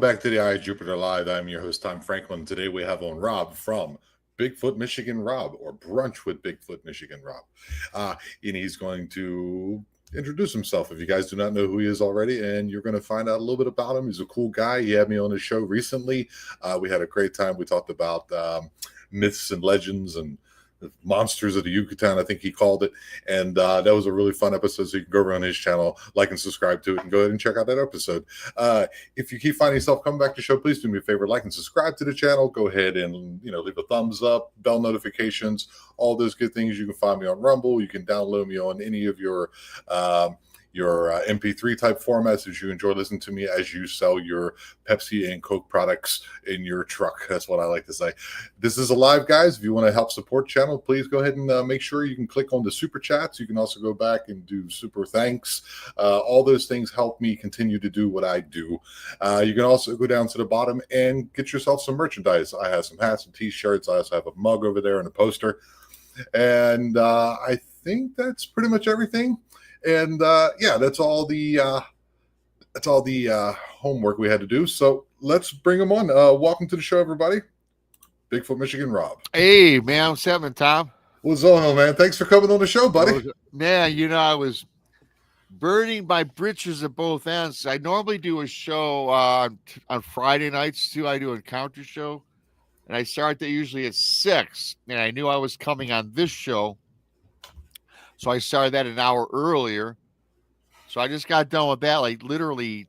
back to the Eye of Jupiter Live. I'm your host, Tom Franklin. Today we have on Rob from Bigfoot Michigan Rob, or Brunch with Bigfoot Michigan Rob. And he's going to introduce himself if you guys do not know who he is already, and you're going to find out a little bit about him. He's a cool guy. He had me on his show recently. We had a great time. We talked about myths and legends and the monsters of the Yucatan, I think he called it. And that was a really fun episode. So you can go around his channel, like and subscribe to it, and go ahead and check out that episode. If you keep finding yourself coming back to the show, please do me a favor, like and subscribe to the channel. Go ahead and leave a thumbs up, bell notifications, all those good things. You can find me on Rumble. You can download me on any of your MP3 type formats as you enjoy listening to me as you sell your Pepsi and Coke products in your truck. That's what I like to say. This is a live, guys. If you want to help support the channel, please go ahead and make sure you can click on the super chats. You can also go back and do super thanks. All those things help me continue to do what I do. You can also go down to the bottom and get yourself some merchandise. I have some hats and t-shirts. I also have a mug over there and a poster. And I think that's pretty much everything. And that's all the homework we had to do. So let's bring them on. Welcome to the show, everybody. Bigfoot Michigan Rob. Hey, man, what's happening, Tom? What's on, man? Thanks for coming on the show, buddy. Man, I was burning my britches at both ends. I normally do a show on Friday nights too. I do an encounter show, and I start that usually at 6. And I knew I was coming on this show, so I started that an hour earlier. So I just got done with that, like literally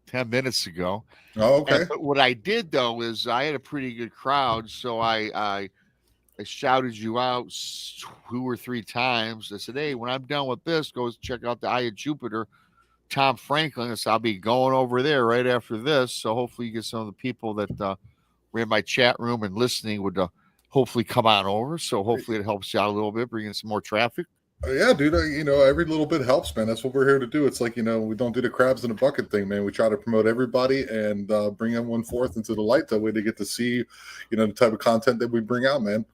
10 minutes ago. Oh, okay. But what I did though is I had a pretty good crowd, so I shouted you out 2 or 3 times. I said, "Hey, when I'm done with this, go check out the Eye of Jupiter, Tom Franklin." So I'll be going over there right after this. So hopefully you get some of the people that were in my chat room and listening would hopefully come on over. So hopefully it helps you out a little bit, bringing some more traffic. Yeah, dude, every little bit helps, man. That's what we're here to do. It's like, we don't do the crabs in a bucket thing, man. We try to promote everybody and bring everyone forth into the light. That way they get to see, the type of content that we bring out, man.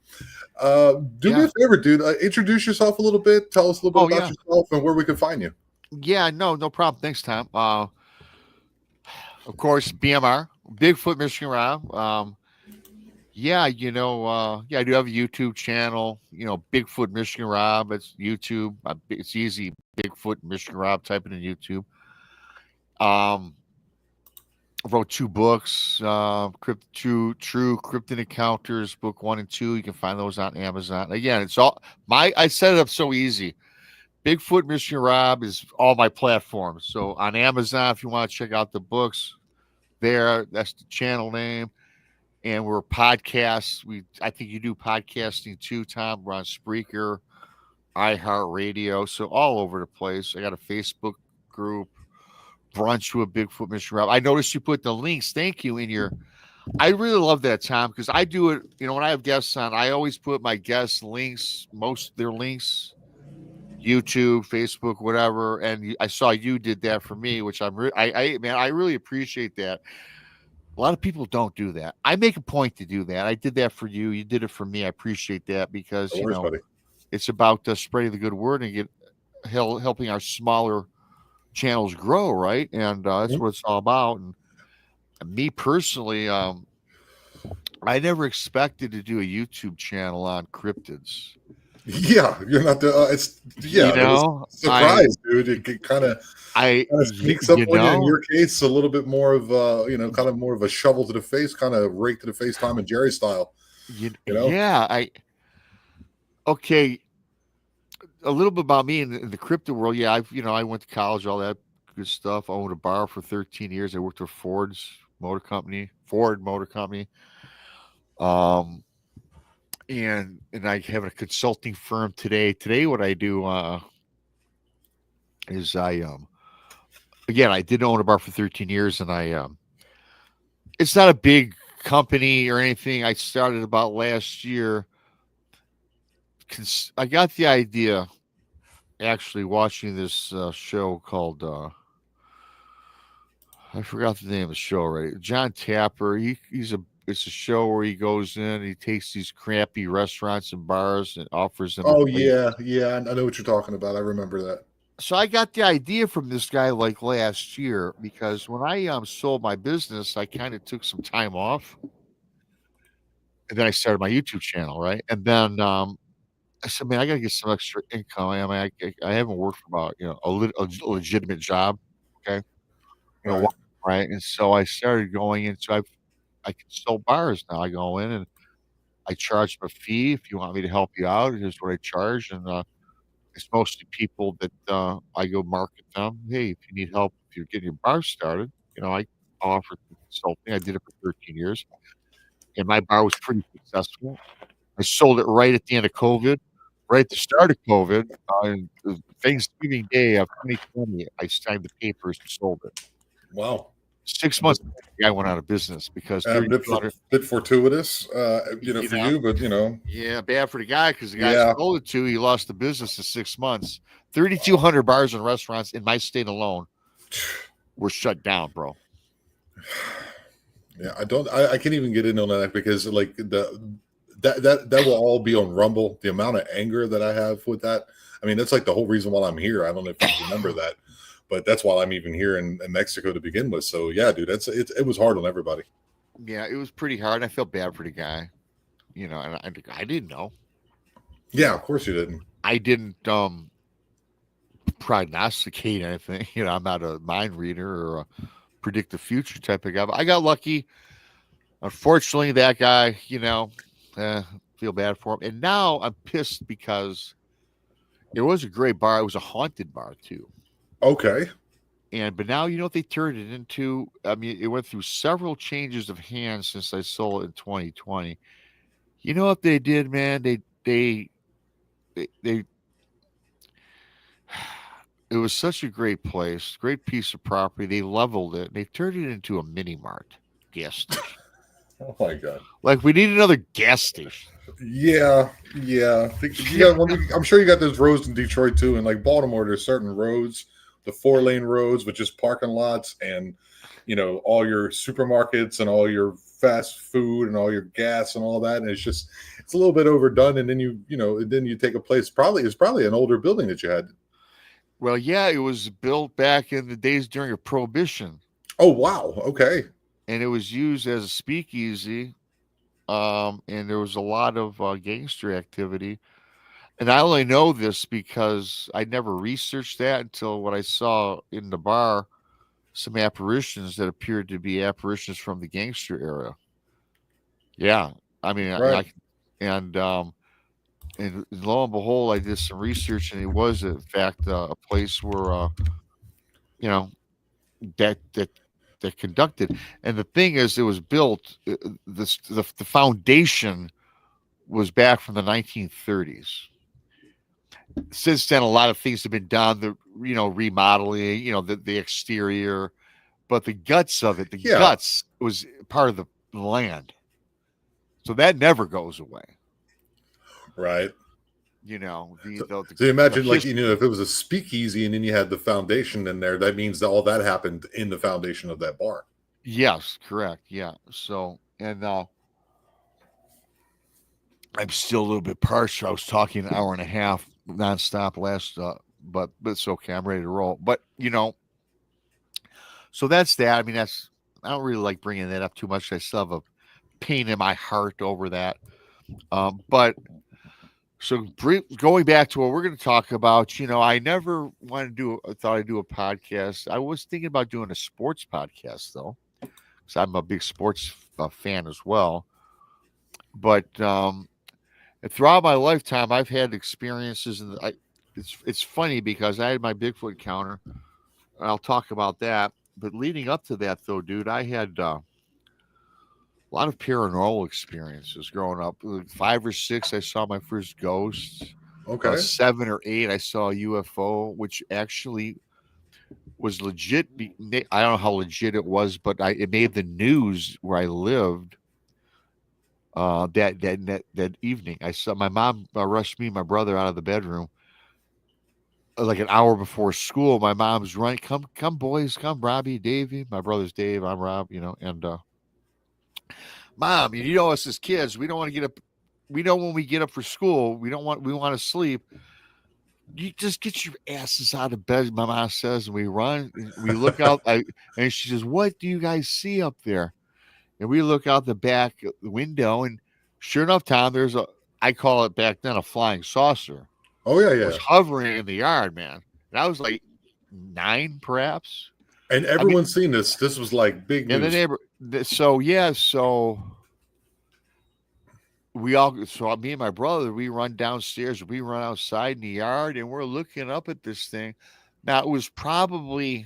Do me a favor, dude. Introduce yourself a little bit. Tell us a little bit about yourself and where we can find you. Yeah, no problem. Thanks, Tom. Of course, BMR, Bigfoot Michigan Rob. I do have a YouTube channel, Bigfoot Michigan Rob. It's YouTube. It's easy. Bigfoot Michigan Rob, type it in YouTube. I wrote 2 books, True Cryptid Encounters, book 1 and 2. You can find those on Amazon. Again, it's all I set it up so easy. Bigfoot Michigan Rob is all my platforms. So on Amazon, if you want to check out the books there, that's the channel name. And we're podcasts. I think you do podcasting too, Tom. We're on Spreaker, iHeartRadio, so all over the place. I got a Facebook group, Brunch with Bigfoot Michigan Rob. I noticed you put the links. Thank you in your. I really love that, Tom, because I do it. When I have guests on, I always put my guests' links, most of their links, YouTube, Facebook, whatever. And I saw you did that for me, which I really appreciate that. A lot of people don't do that. I make a point to do that. I did that for you. You did it for me. I appreciate that because, it's about spreading the good word and helping our smaller channels grow, right? And that's what it's all about. And me personally, I never expected to do a YouTube channel on cryptids. Yeah, you're not the. It's surprise, dude. It kind of sneaks up on you. In your case, a little bit more of kind of more of a shovel to the face, kind of rake to the face, Tom and Jerry style. Yeah, okay. A little bit about me in the crypto world. Yeah, I went to college, all that good stuff. I owned a bar for 13 years. I worked with Ford Motor Company. And I have a consulting firm today. Today, what I do is I did own a bar for 13 years, and it's not a big company or anything. I started about last year. I got the idea actually watching this show called I forgot the name of the show already. John Tapper. It's a show where he goes in and he takes these crappy restaurants and bars and offers them. Oh, yeah. I know what you're talking about. I remember that. So I got the idea from this guy like last year because when I sold my business, I kind of took some time off, and then I started my YouTube channel, right? And then I said, man, I got to get some extra income. I mean, I haven't worked for about a legitimate job, okay, in a while, Right. right? And so I started going into I can sell bars now. I go in and I charge them a fee if you want me to help you out. Here's what I charge, and it's mostly people that I go market them. Hey, if you need help, if you're getting your bar started, I offer consulting. I did it for 13 years, and my bar was pretty successful. I sold it right at the end of COVID, right at the start of COVID. And Thanksgiving Day of 2020, I signed the papers and sold it. Wow. 6 months later, the guy went out of business because A bit, 3,200. bit fortuitous, You for know, you, but yeah, bad for the guy because the guy I yeah, sold it to, he lost the business in 6 months. 3,200 bars and restaurants in my state alone were shut down, bro. yeah. I can't even get in on that because like that will all be on Rumble. The amount of anger that I have with that. I mean, that's like the whole reason why I'm here. I don't know if you remember that, but that's why I'm even here in Mexico to begin with. So yeah, dude, it was hard on everybody. Yeah, it was pretty hard. I felt bad for the guy, and I didn't know. Yeah, of course you didn't. I didn't prognosticate anything. I'm not a mind reader or a predict the future type of guy. But I got lucky. Unfortunately, that guy, feel bad for him. And now I'm pissed because it was a great bar. It was a haunted bar too. Okay. But now you know what they turned it into. I mean, it went through several changes of hands since I sold it in 2020. You know what they did, man? They it was such a great place, great piece of property. They leveled it. They turned it into a mini mart gas station. Oh my god. Like we need another gas station. Yeah, yeah. I'm sure you got those roads in Detroit too, and like Baltimore. There's certain roads, the 4-lane roads with just parking lots, and all your supermarkets and all your fast food and all your gas and all that. And it's a little bit overdone. And then you take a place. It's probably an older building that you had. Well, yeah, it was built back in the days during a prohibition, Oh wow. Okay. and it was used as a speakeasy. And there was a lot of gangster activity. And I only know this because I never researched that until what I saw in the bar some apparitions that appeared to be apparitions from the gangster era. Yeah, I mean, Right. and lo and behold, I did some research, and it was in fact a place where you know that that that conducted. And the thing is, it was built. The foundation was back from the 1930s. Since then, a lot of things have been done. The remodeling, the exterior, but the guts of it, the Yeah. guts was part of the land, so that never goes away. Right. The So you imagine, like, history. if it was a speakeasy and then you had the foundation in there, that means that all that happened in the foundation of that bar. Yes, correct. Yeah. So, and I'm still a little bit partial. I was talking an hour and a half nonstop last, but it's okay. I'm ready to roll. But so that's that. I mean, I don't really like bringing that up too much. I still have a pain in my heart over that. But so going back to what we're going to talk about, I never thought I'd do a podcast. I was thinking about doing a sports podcast though, because I'm a big sports fan as well. But throughout my lifetime, I've had experiences, and it's funny because I had my Bigfoot encounter. And I'll talk about that. But leading up to that, though, dude, I had a lot of paranormal experiences growing up. Like 5 or 6, I saw my first ghosts. Okay. 7 or 8, I saw a UFO, which actually was legit. I don't know how legit it was, but it made the news where I lived. That evening, I saw my mom rushed me and my brother out of the bedroom like an hour before school. My mom's running, come boys, come Robbie, Davey. My brother's Dave, I'm Rob. And Mom, us as kids, we don't want to get up. We know when we get up for school, we want to sleep. You just get your asses out of bed, my mom says, and we run. And we look out, and she says, "What do you guys see up there?" And we look out the back window, and sure enough, Tom, there's a, I call it back then, a flying saucer Oh yeah, was yeah. hovering in the yard, man. And I was like 9, perhaps. And I mean, everyone's seen this. This was like big and the news. neighbor. So yeah, so me and my brother, we run downstairs, we run outside in the yard, and we're looking up at this thing. Now it was probably,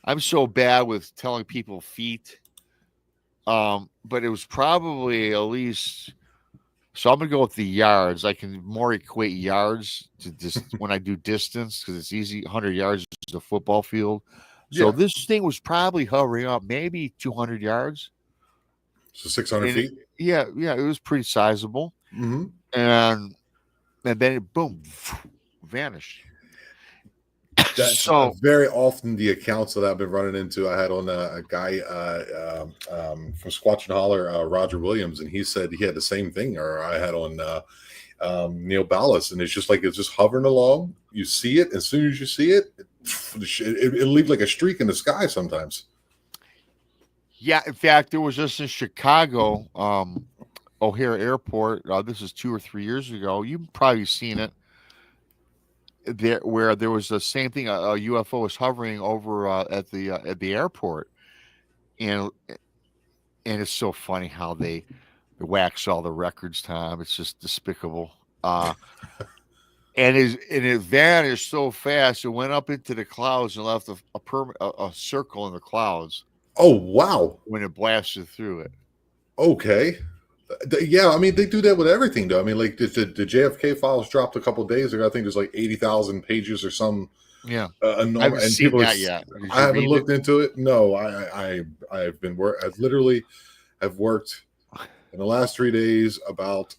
I'm so bad with telling people feet, but it was probably at least. So I'm gonna go with the yards. I can more equate yards to just when I do distance because it's easy. 100 yards is a football field. So Yeah. this thing was probably hovering up maybe 200 yards. So 600 And feet. yeah, it was pretty sizable. Mm-hmm. And then it boom vanished. That's So very often the accounts that I've been running into. I had on a guy from Squatch and Holler, Roger Williams, and he said he had the same thing. Or I had on Neil Ballas, and it's just like it's just hovering along. You see it as soon as you see it, it leaves like a streak in the sky sometimes. yeah, in fact, there was just in Chicago, O'Hare Airport. This is 2 or 3 years ago. You've probably seen it there, where there was the same thing. A UFO was hovering over at the airport, and it's so funny how they wax all the records. Tom, it's just despicable. And it vanished so fast. It went up into the clouds and left a circle in the clouds Oh wow. when it blasted through it. Okay. Yeah, I mean they do that with everything, though. I mean, like the JFK files dropped a couple days ago. I think there's like 80,000 pages or some Yeah, I enormous. haven't And seen people, that yet. Did I you haven't read it? looked into it. No, I've been I've literally have worked in the last 3 days about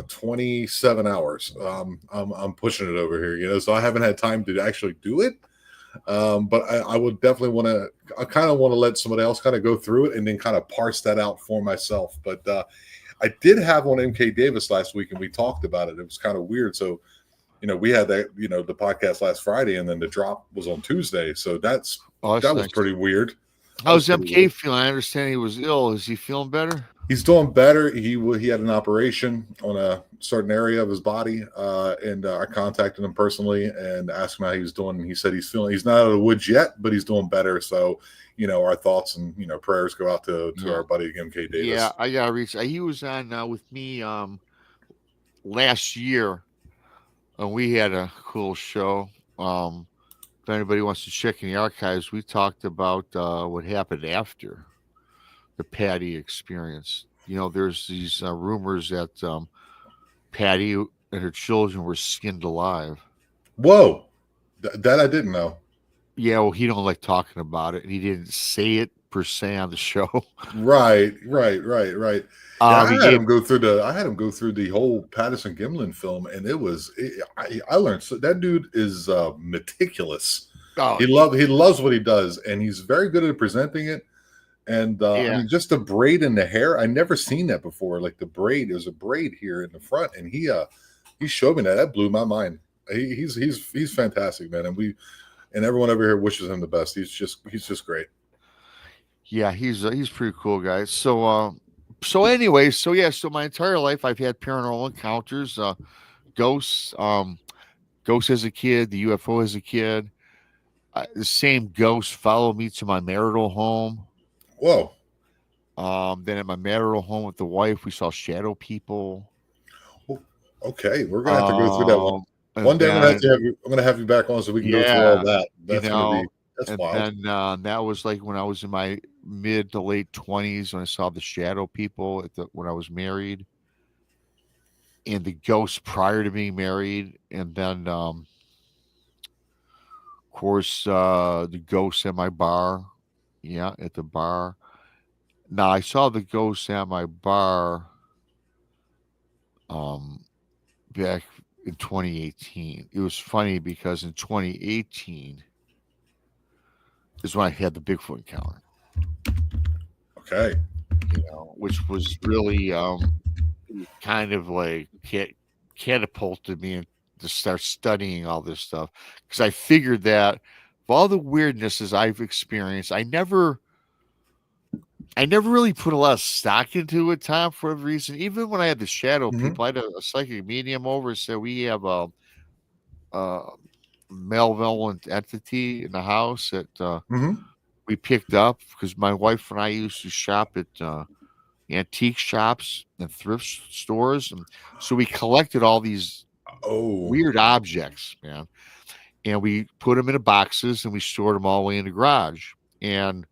27 hours. I'm pushing it over here, so I haven't had time to actually do it. But I would definitely want to. I kind of want to let somebody else kind of go through it and then kind of parse that out for myself. But I did have on MK Davis last week, and we talked about it. It was kind of weird. So, we had that, the podcast last Friday, and then the drop was on Tuesday. So that was Nice. pretty weird. How's MK feeling? I understand he was ill. Is he feeling better? He's doing better. He had an operation on a certain area of his body, and I contacted him personally and asked him how he was doing. And he said he's not out of the woods yet, but he's doing better. So, our thoughts and prayers go out to our buddy MK Davis. Yeah, I gotta reach. He was on with me last year, and we had a cool show. If anybody wants to check in the archives, we talked about what happened after the Patty experience. There's these rumors that Patty and her children were skinned alive. Whoa, that I didn't know. Yeah, well, he don't like talking about it, and he didn't say it per se on the show. Right. Yeah, I had him go through the whole Patterson Gimlin film, and I learned that dude is meticulous. Oh, He loves what he does, and he's very good at presenting it. And I mean, just the braid in the hair, I never seen that before. Like the braid, there's a braid here in the front, and he showed me that. That blew my mind. He's fantastic, man, and everyone over here wishes him the best. He's just great. Yeah, he's pretty cool, guys. So anyway, so my entire life I've had paranormal encounters, ghosts, ghosts as a kid, the UFO as a kid. The same ghost followed me to my marital home. Whoa. Then at my marital home with the wife, we saw shadow people. Okay, we're gonna have to go through that one. One day I'm gonna have you back on so we can go through all that. That's wild. And that was like when I was in my mid to late 20s when I saw the shadow people when I was married, and the ghosts prior to being married, and then of course the ghosts at my bar. Yeah, at the bar. Now I saw the ghosts at my bar back in 2018. It was funny because in 2018 is when I had the Bigfoot encounter. Okay. Which was really kind of like catapulted me to start studying all this stuff because I figured that of all the weirdnesses I've experienced, I never really put a lot of stock into it, Tom, for whatever reason. Even when I had the shadow Hmm. people, I had a psychic medium over and said we have a malevolent entity in the house that Hmm. we picked up because my wife and I used to shop at antique shops and thrift stores, and so we collected all these Oh, weird objects, man, and we put them in boxes and we stored them all the way in the garage. And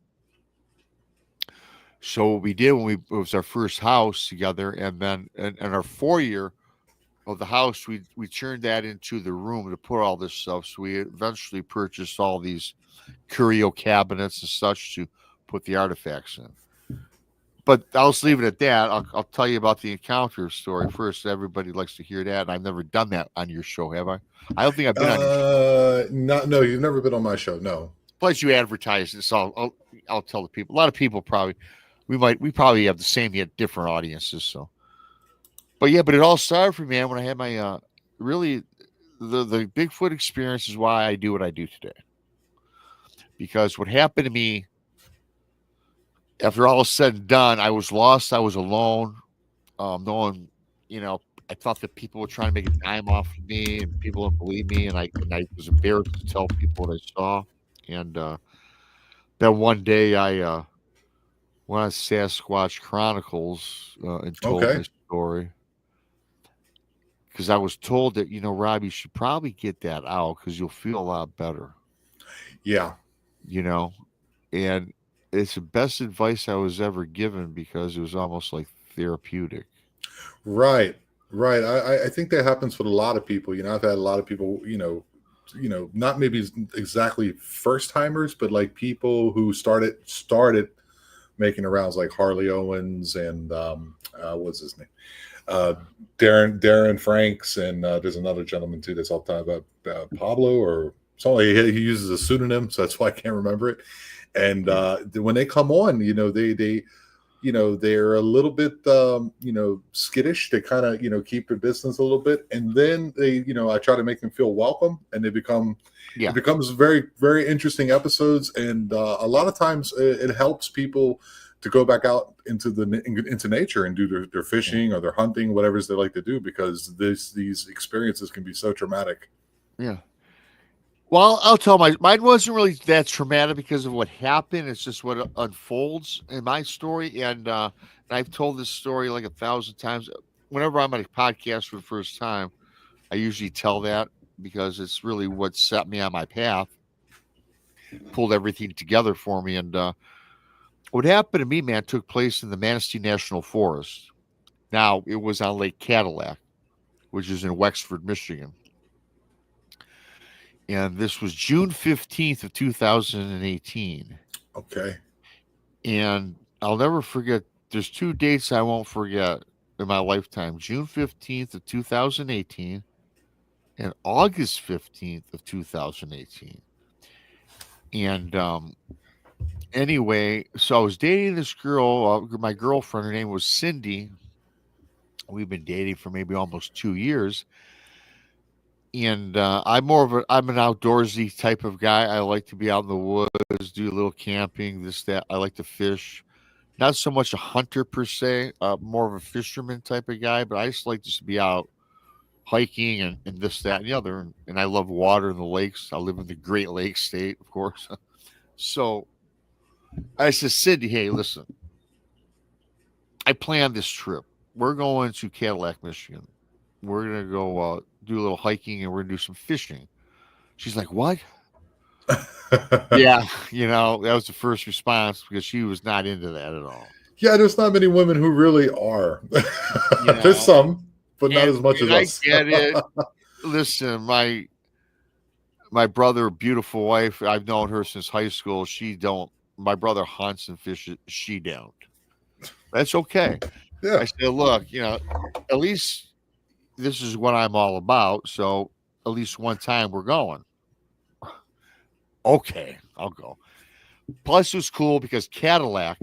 so what we did when it was our first house together, and then and our foyer of the house, we turned that into the room to put all this stuff. So we eventually purchased all these curio cabinets and such to put the artifacts in. But I'll just leave it at that. I'll tell you about the encounter story first. Everybody likes to hear that, and I've never done that on your show, have I? I don't think I've been on your show. not no. You've never been on my show. No. Plus, you advertise it, so I'll tell the people. A lot of people probably we probably have the same yet different audiences. So, but yeah, but it all started for me, man, when I had my really the Bigfoot experience is why I do what I do today. Because what happened to me after all is said and done, I was lost. I was alone. No one, you know, I thought that people were trying to make a dime off of me, and people didn't believe me, and I was embarrassed to tell people what I saw. And then one day I went on Sasquatch Chronicles and told Okay. this story because I was told that Rob, you should probably get that out because you'll feel a lot better. Yeah. You know, and it's the best advice I was ever given because it was almost like therapeutic. Right. Right. I think that happens with a lot of people. I've had a lot of people. Not maybe exactly first timers, but like people who started making the rounds, like Harley Owens and what's his name, uh, Darren Franks, and there's another gentleman too that's all the time about Pablo or something. He uses a pseudonym, so that's why I can't remember it. And Yeah. when they come on, they're a little bit skittish. They kind of keep their distance a little bit, and then I try to make them feel welcome, and it Yeah. becomes very, very interesting episodes. And a lot of times it helps people to go back out into nature and do their Yeah. fishing or their hunting, whatever it is they like to do, because these experiences can be so traumatic. Yeah. Well, I'll tell mine wasn't really that traumatic because of what happened. It's just what unfolds in my story, and I've told this story like 1,000 times. Whenever I'm on a podcast for the first time, I usually tell that because it's really what set me on my path, pulled everything together for me. And what happened to me, man, took place in the Manistee National Forest. Now it was on Lake Cadillac, which is in Wexford, Michigan. And this was June 15th of 2018. Okay. And I'll never forget, there's two dates I won't forget in my lifetime. June 15th of 2018 and August 15th of 2018. And anyway, so I was dating this girl, my girlfriend, her name was Cindy. We've been dating for maybe almost 2 years. And I'm an outdoorsy type of guy. I like to be out in the woods, do a little camping, this, that. I like to fish. Not so much a hunter per se, more of a fisherman type of guy, but I just like to be out hiking and this, that, and the other. And I love water and the lakes. I live in the Great Lakes state, of course. So I said, Cindy, hey, listen, I planned this trip. We're going to Cadillac, Michigan. We're going to go do a little hiking and we're going to do some fishing. She's like, what? Yeah, that was the first response because she was not into that at all. Yeah, there's not many women who really are. You There's know, some, but not as and much as I us. get it. Listen, my brother, beautiful wife, I've known her since high school. My brother hunts and fishes, she don't. That's okay. I Yeah. said, look, at least this is what I'm all about. So at least one time we're going. Okay, I'll go. Plus, it was cool because Cadillac,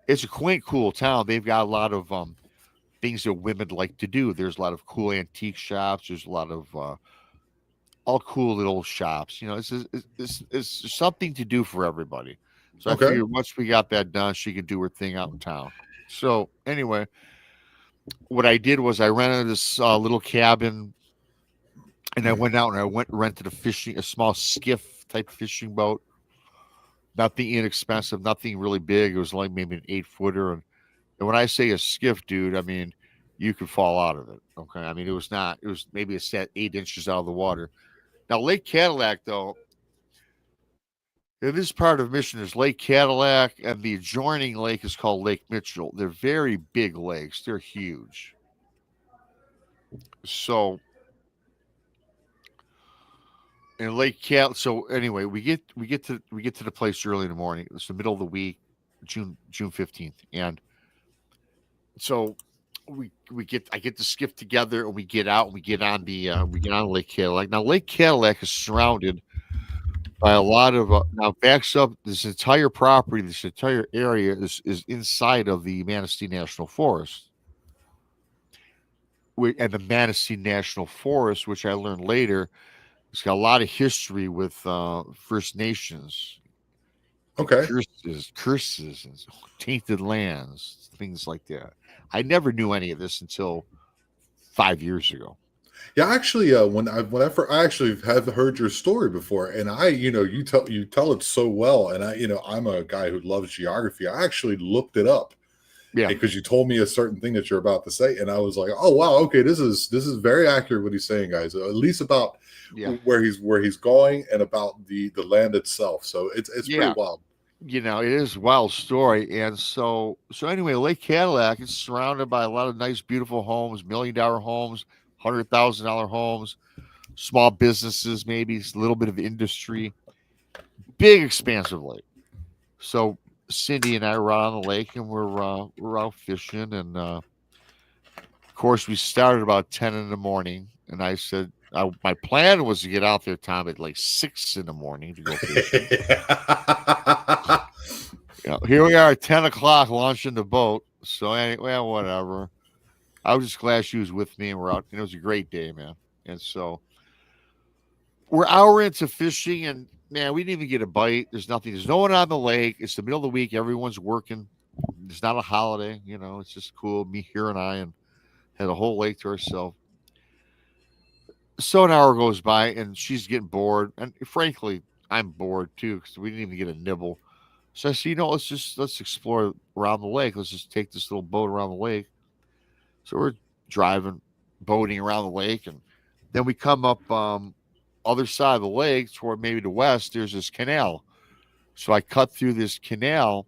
it's a quaint, cool town. They've got a lot of things that women like to do. There's a lot of cool antique shops. There's a lot of all cool little shops. It's something to do for everybody. So I Okay. figured once we got that done, she could do her thing out in town. So anyway, what I did was I rented this little cabin, and I went out and rented a small skiff type fishing boat. Nothing inexpensive, nothing really big. It was like maybe an 8-footer, and when I say a skiff, dude, I mean you could fall out of it. Okay, I mean it was not. It was maybe a set 8 inches out of the water. Now Lake Cadillac, though, in this part of Michigan, there's Lake Cadillac, and the adjoining lake is called Lake Mitchell. They're very big lakes. They're huge. So in Lake Cal. So anyway, we get to the place early in the morning. It's the middle of the week, June 15th, and so I get the skiff together and we get out and we get on Lake Cadillac. Now Lake Cadillac is surrounded by a lot of now backs up this entire property, this entire area is inside of the Manistee National Forest. And the Manistee National Forest, which I learned later, it's got a lot of history with First Nations, Okay. curses, and tainted lands, things like that. I never knew any of this until 5 years ago. Yeah, actually, whenever I actually have heard your story before, and you tell it so well, and I'm a guy who loves geography. I actually looked it up Yeah, because you told me a certain thing that you're about to say, and I was like, oh wow, okay, this is very accurate what he's saying, guys. At least about yeah, where he's going and about the land itself. So it's pretty yeah. wild. It is a wild story. And so anyway, Lake Cadillac is surrounded by a lot of nice, beautiful homes, $1 million homes, $100,000 homes, small businesses, maybe a little bit of industry, big, expansive lake. So Cindy and I were out on the lake and we're out fishing, and of course we started about 10 in the morning. And I said my plan was to get out there, Tom, at like 6 in the morning to go fishing. Here we are at 10 o'clock launching the boat. So anyway, well, whatever. I was just glad she was with me and we're out. It was a great day, man. And so we're hour into fishing, and man, we didn't even get a bite. There's nothing. There's no one on the lake. It's the middle of the week. Everyone's working. It's not a holiday. It's just cool. Me here and I, and had a whole lake to ourselves. So an hour goes by and she's getting bored. And frankly, I'm bored too because we didn't even get a nibble. So I said, let's explore around the lake. Let's just take this little boat around the lake. So we're driving, boating around the lake, and then we come up other side of the lake toward maybe the west. There's this canal. So I cut through this canal,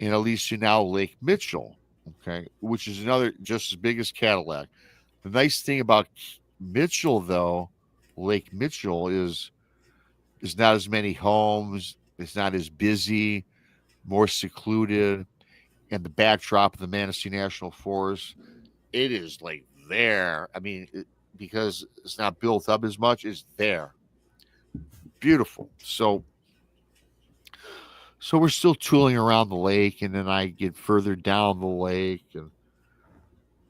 and at least you now Lake Mitchell, okay, which is another just as big as Cadillac. The nice thing about Mitchell, though, Lake Mitchell is not as many homes. It's not as busy, more secluded, and the backdrop of the Manistee National Forest, it is like there. I mean, because it's not built up as much, it's there. Beautiful. So we're still tooling around the lake, and then I get further down the lake, and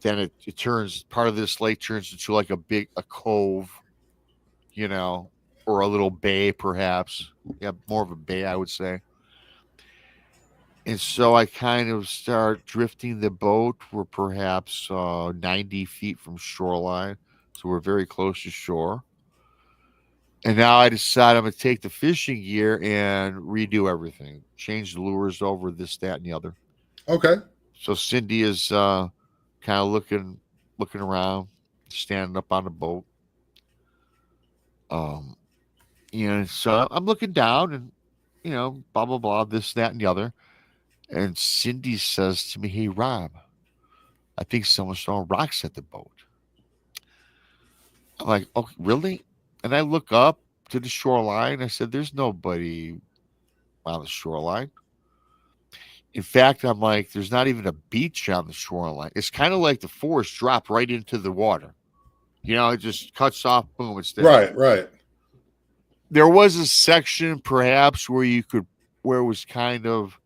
then it turns, part of this lake turns into like a cove, or a little bay, perhaps. Yeah, more of a bay, I would say. And so I kind of start drifting the boat. We're perhaps 90 feet from shoreline. So we're very close to shore. And now I decide I'm going to take the fishing gear and redo everything. Change the lures over, this, that, and the other. Okay. So Cindy is kind of looking around, standing up on the boat. So I'm looking down and, blah, blah, blah, this, that, and the other. And Cindy says to me, "Hey, Rob, I think someone's throwing rocks at the boat." I'm like, "Oh, really?" And I look up to the shoreline. I said, "There's nobody on the shoreline." In fact, I'm like, "There's not even a beach on the shoreline." It's kind of like the forest dropped right into the water. It just cuts off, boom, it's there. Right. Right. There was a section perhaps where it was kind of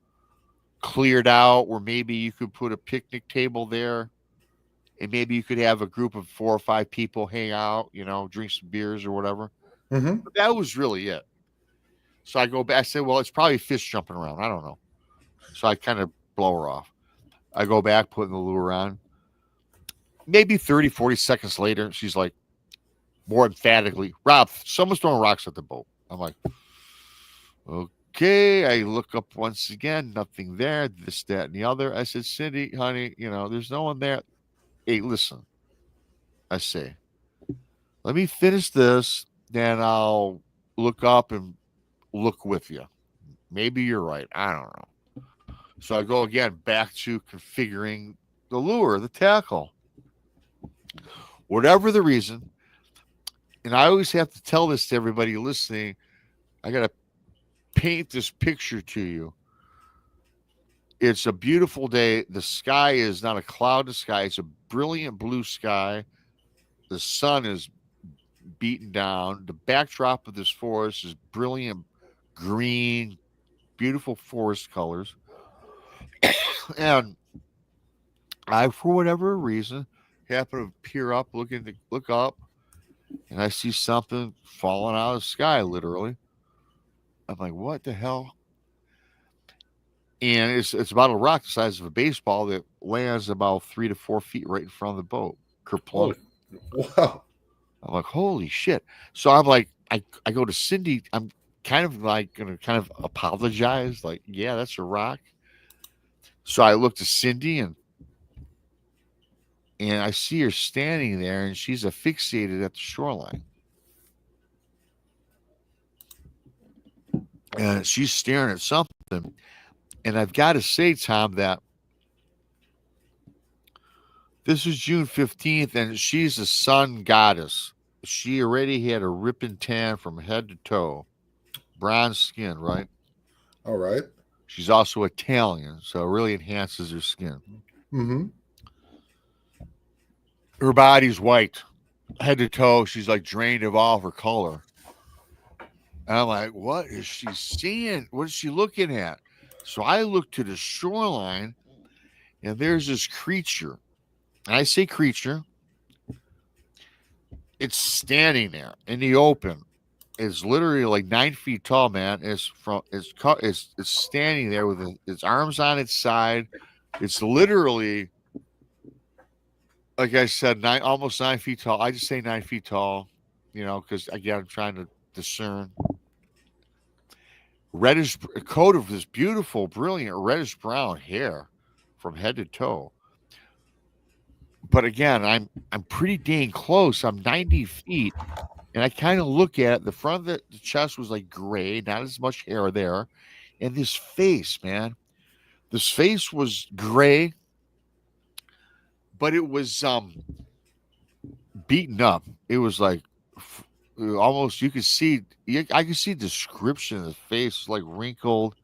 cleared out, where maybe you could put a picnic table there. and maybe you could have a group of 4 or 5 people hang out, drink some beers or whatever. Mm-hmm. But that was really it. So I go back. I said, well, it's probably fish jumping around. I don't know. So I kind of blow her off. I go back, putting the lure on. Maybe 30, 40 seconds later, she's like, more emphatically, Rob, someone's throwing rocks at the boat. I'm like, okay. I look up once again, nothing there, this, that, and the other. I said, Cindy, honey, there's no one there. Hey, listen, I say, let me finish this, then I'll look up and look with you. Maybe you're right. I don't know. So I go again back to configuring the lure, the tackle. Whatever the reason, and I always have to tell this to everybody listening, I got to paint this picture to you. It's a beautiful day. The sky is not a cloud in the sky. It's a brilliant blue sky. The sun is beaten down. The backdrop of this forest is brilliant green, beautiful forest colors. And I, for whatever reason, happen to peer up, look up, and I see something falling out of the sky, literally. I'm like, what the hell? And it's about a rock the size of a baseball that lands about 3 to 4 feet right in front of the boat. Oh, Kerplunk. wow. I'm like, holy shit. So I'm like, I go to Cindy. I'm kind of like going to kind of apologize. Like, yeah, that's a rock. So I look to Cindy and I see her standing there and she's asphyxiated at the shoreline. And she's staring at something. And I've got to say, Tom, that this is June 15th and she's a sun goddess. She already had a ripping tan from head to toe, bronze skin, right? All right. She's also Italian, so it really enhances her skin. Mm-hmm. Her body's white, head to toe. She's like drained of all her color. And I'm like, what is she seeing? What is she looking at? So I look to the shoreline, and there's this creature. And I say creature. It's standing there in the open. It's literally like 9 feet tall, man. It's standing there with its arms on its side. It's literally, like I said, almost 9 feet tall. I just say 9 feet tall, because again, I'm trying to discern. Reddish coat of this beautiful, brilliant reddish brown hair from head to toe. But again, I'm pretty dang close. I'm 90 feet, and I kind of look at it. The front of the chest was like gray, not as much hair there, and this face, man, this face was gray, but it was beaten up. It was like almost you could see. I could see description of the face, like wrinkled,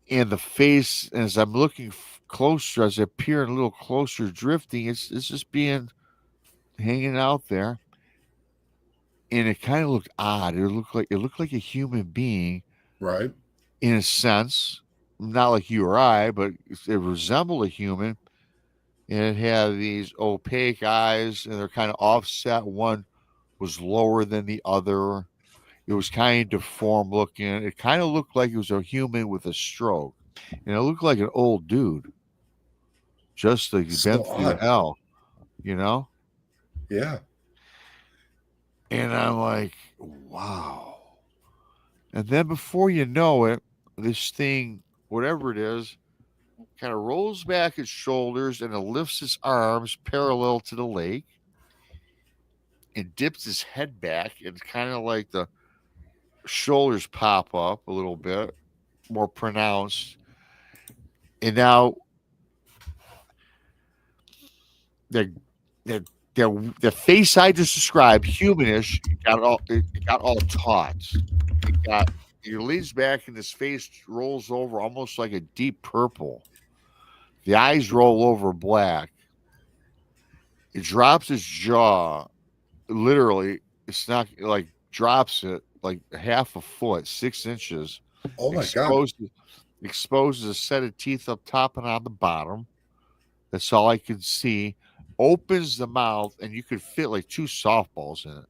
and the face. As I'm looking closer, as I peer a little closer, drifting, it's just being hanging out there, and it kind of looked odd. It looked like a human being, Right. in a sense, not like you or I, but it resembled a human. And it had these opaque eyes, and they're kind of offset. One was lower than the other. It was kind of deformed looking. It kind of looked like it was a human with a stroke, and it looked like an old dude, just like he'd been So through odd. hell, you know. Yeah. And I'm like, wow. And then before you know it, this thing, whatever it is, kind of rolls back its shoulders and it lifts its arms parallel to the lake and dips his head back. And it's kind of like the shoulders pop up a little bit more pronounced. And now the the the face I just described, humanish, it got all taut. It leans back and his face rolls over almost like a deep purple. The eyes roll over black. It drops its jaw. Literally, it's not like drops it like half a foot, 6 inches. Oh my God. Exposes a set of teeth up top and on the bottom. That's all I could see. opens the mouth, and you could fit like 2 softballs in it.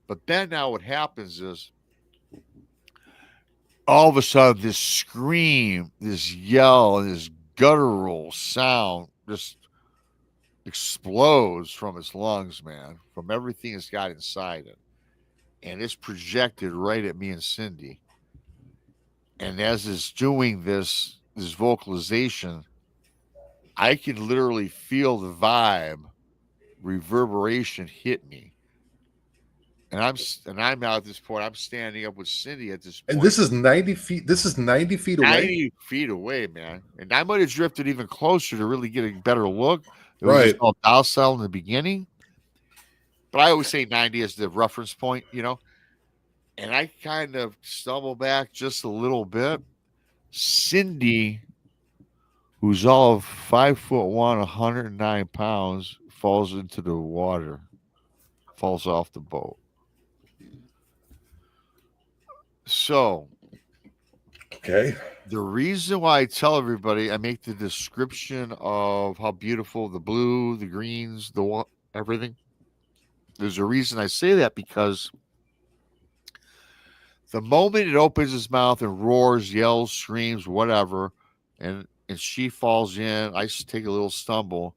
But then now what happens is all of a sudden this scream, this yell, and this guttural sound just explodes from its lungs, man, from everything it's got inside it. And it's projected right at me and Cindy. And as it's doing this vocalization, I can literally feel the vibe reverberation hit me. And I'm now at this point. I'm standing up with Cindy at this point. And this is 90 feet. This is 90 feet away. 90 feet away, man. And I might have drifted even closer to really get a better look. It was Right. just all docile in the beginning. But I always say 90 as the reference point, you know. And I kind of stumble back just a little bit. Cindy, who's all of 5'1", 109 pounds, falls into the water, falls off the boat. So, Okay. the reason why I tell everybody, I make the description of how beautiful the blue, the greens, everything. There's a reason I say that, because the moment it opens its mouth and roars, yells, screams, whatever, and she falls in, I take a little stumble.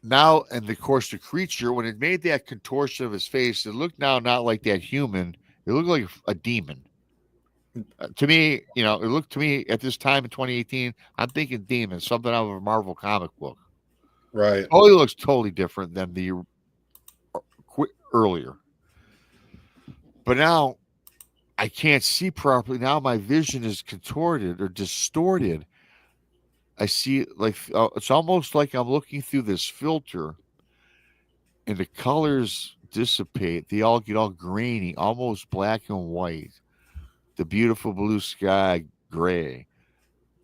Now, and of course, the creature, when it made that contortion of his face, it looked now not like that human. It looked like a demon. To me, you know, it looked to me at this time in 2018, I'm thinking demon, something out of a Marvel comic book. Right. Oh, it looks totally different than the earlier. But now I can't see properly. Now my vision is contorted or distorted. I see like it's almost like I'm looking through this filter, and the colors dissipate. They all get all grainy, almost black and white. The beautiful blue sky, gray.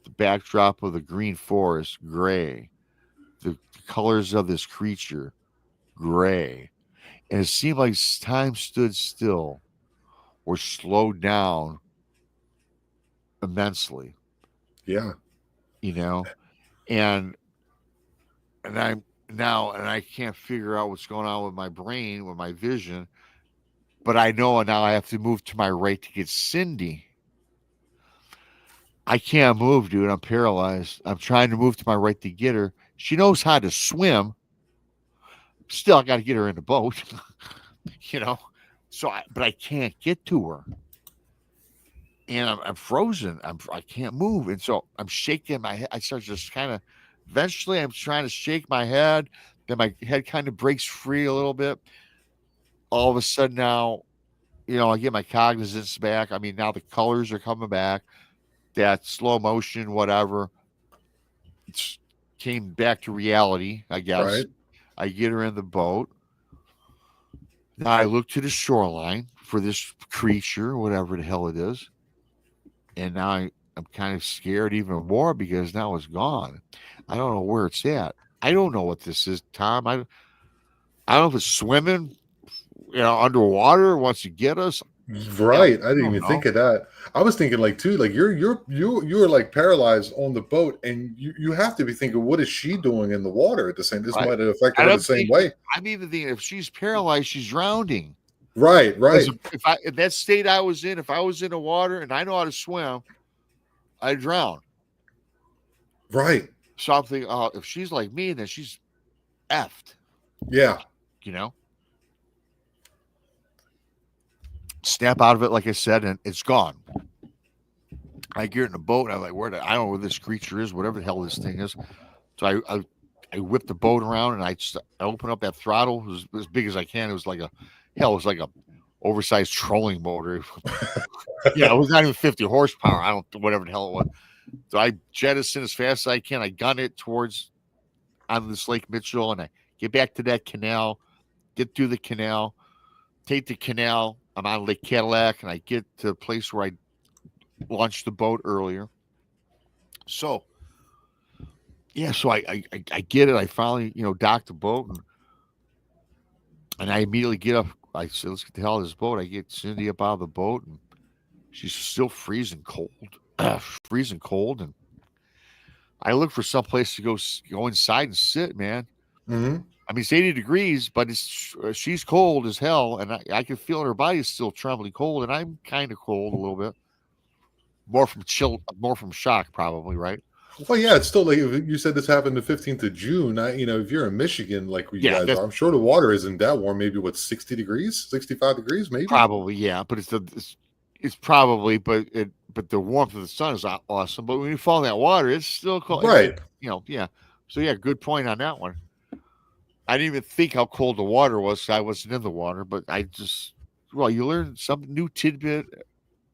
The backdrop of the green forest, gray. The colors of this creature, gray. And it seemed like time stood still or slowed down immensely. Yeah. You know, and I can't figure out what's going on with my brain, with my vision, but I know now I have to move to my right to get Cindy. I can't move, dude. I'm paralyzed. I'm trying to move to my right to get her. She knows how to swim. Still, I got to get her in the boat, you know. But I can't get to her. And I'm frozen. I can't move. And so I'm shaking my head. I start just kind of, eventually I'm trying to shake my head. Then my head kind of breaks free a little bit. All of a sudden now, you know, I get my cognizance back. I mean, now the colors are coming back. That slow motion, whatever, it's came back to reality, I guess. Right. I get her in the boat. Now I look to the shoreline for this creature, whatever the hell it is. And now I'm kind of scared even more because now it's gone. I don't know where it's at. I don't know what this is, Tom. I don't know if it's swimming, you know, underwater, wants to get us. Right. Yeah, I didn't even think of that. I was thinking like too, like you're like paralyzed on the boat, and you have to be thinking, what is she doing in the water at the same? This Right. might have affected her the same way. I'm even thinking if she's paralyzed, she's drowning. Right. If that state I was in, if I was in the water and I know how to swim, I'd drown. Right. So I'm thinking, oh, if she's like me, then she's effed. Yeah. You know? Snap out of it, like I said, and it's gone. I get in the boat, and I'm like, I don't know where this creature is, whatever the hell this thing is. So I whip the boat around, and I open up that throttle as big as I can. It was like a oversized trolling motor. Yeah, it was not even 50 horsepower. Whatever the hell it was. So I jettison as fast as I can. I gun it on this Lake Mitchell, and I get back to that canal, get through the canal, take the canal. I'm on Lake Cadillac, and I get to the place where I launched the boat earlier. So, yeah, so I get it. I finally, dock the boat, and I immediately get up. I said, let's get the hell out of this boat. I get Cindy up out of the boat, and she's still freezing cold. And I look for some place to go inside and sit, man. Hmm. I mean, it's 80 degrees, but she's cold as hell, and I can feel her body is still trembling cold, and I'm kind of cold a little bit, more from shock, probably, right? Well, yeah, it's still like you said this happened the 15th of June. If you're in Michigan, like where you Yeah, guys that's are, I'm sure the water isn't that warm. Maybe what, 60 degrees, 65 degrees, maybe. probably yeah, but it's probably, but the warmth of the sun is awesome. But when you fall in that water, it's still cold. Right. Yeah. So yeah, good point on that one. I didn't even think how cold the water was. 'Cause I wasn't in the water, but you learn some new tidbit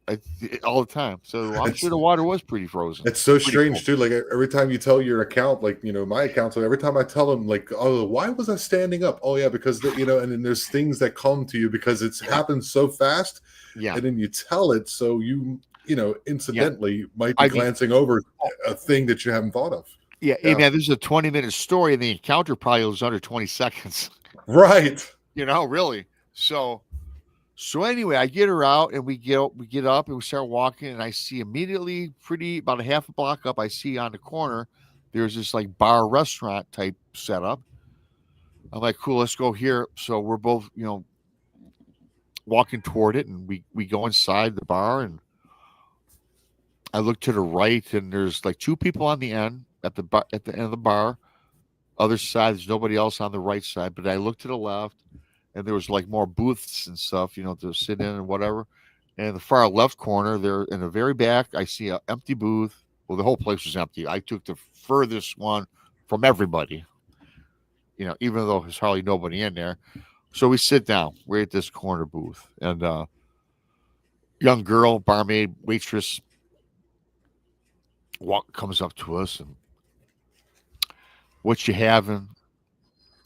uh, all the time. So I'm sure It's the water was pretty frozen, it's so pretty cold. strange too. Like every time you tell your account, like my account, so every time I tell them, like, oh, why was I standing up? Oh yeah, because and then there's things that come to you because it's Yeah, happened so fast, yeah, and then you tell it, so yeah. incidentally might be I mean, glancing over oh, a thing that you haven't thought of. yeah. Hey Yeah. man, this is a 20-minute story, and the encounter probably was under 20 seconds. Right. Really. So anyway, I get her out and we get up and we start walking and I see immediately pretty about a half a block up, I see on the corner there's this like bar restaurant type setup. I'm like, cool, let's go here. So we're both, walking toward it and we go inside the bar and I look to the right and there's like two people on the end at the end of the bar. Other side, there's nobody else on the right side, but I look to the left and there was like more booths and stuff, to sit in and whatever. And in the far left corner, there in the very back, I see an empty booth. Well, the whole place was empty. I took the furthest one from everybody, even though there's hardly nobody in there. So we sit down. We're at this corner booth, and young girl, barmaid, waitress, comes up to us and what you having?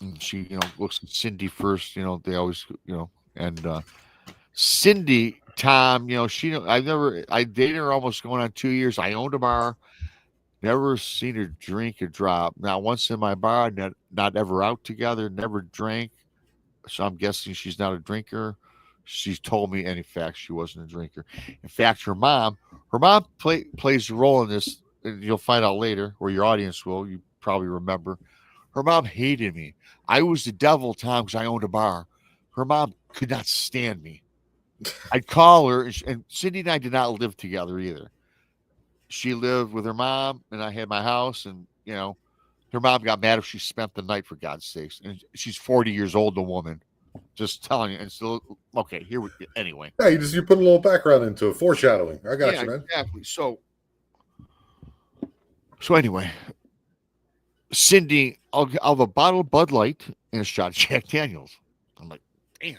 And she, looks at Cindy first. They always, and Cindy, Tom, I dated her almost going on 2 years. I owned a bar, never seen her drink or drop. Not once in my bar, not ever out together, never drank. So I'm guessing she's not a drinker. She's told me, and in fact, she wasn't a drinker. In fact, her mom plays a role in this, and you'll find out later, or your audience will. You probably remember. Her mom hated me. I was the devil, Tom, because I owned a bar. Her mom could not stand me. I'd call her, and Cindy and I did not live together either. She lived with her mom, and I had my house, and her mom got mad if she spent the night, for God's sakes. And she's 40 years old, the woman. Just telling you. And so, okay, anyway. Yeah, you put a little background into it, foreshadowing. I got Yeah, you, man. exactly. So anyway, Cindy, I'll have a bottle of Bud Light and a shot of Jack Daniels. I'm like, damn,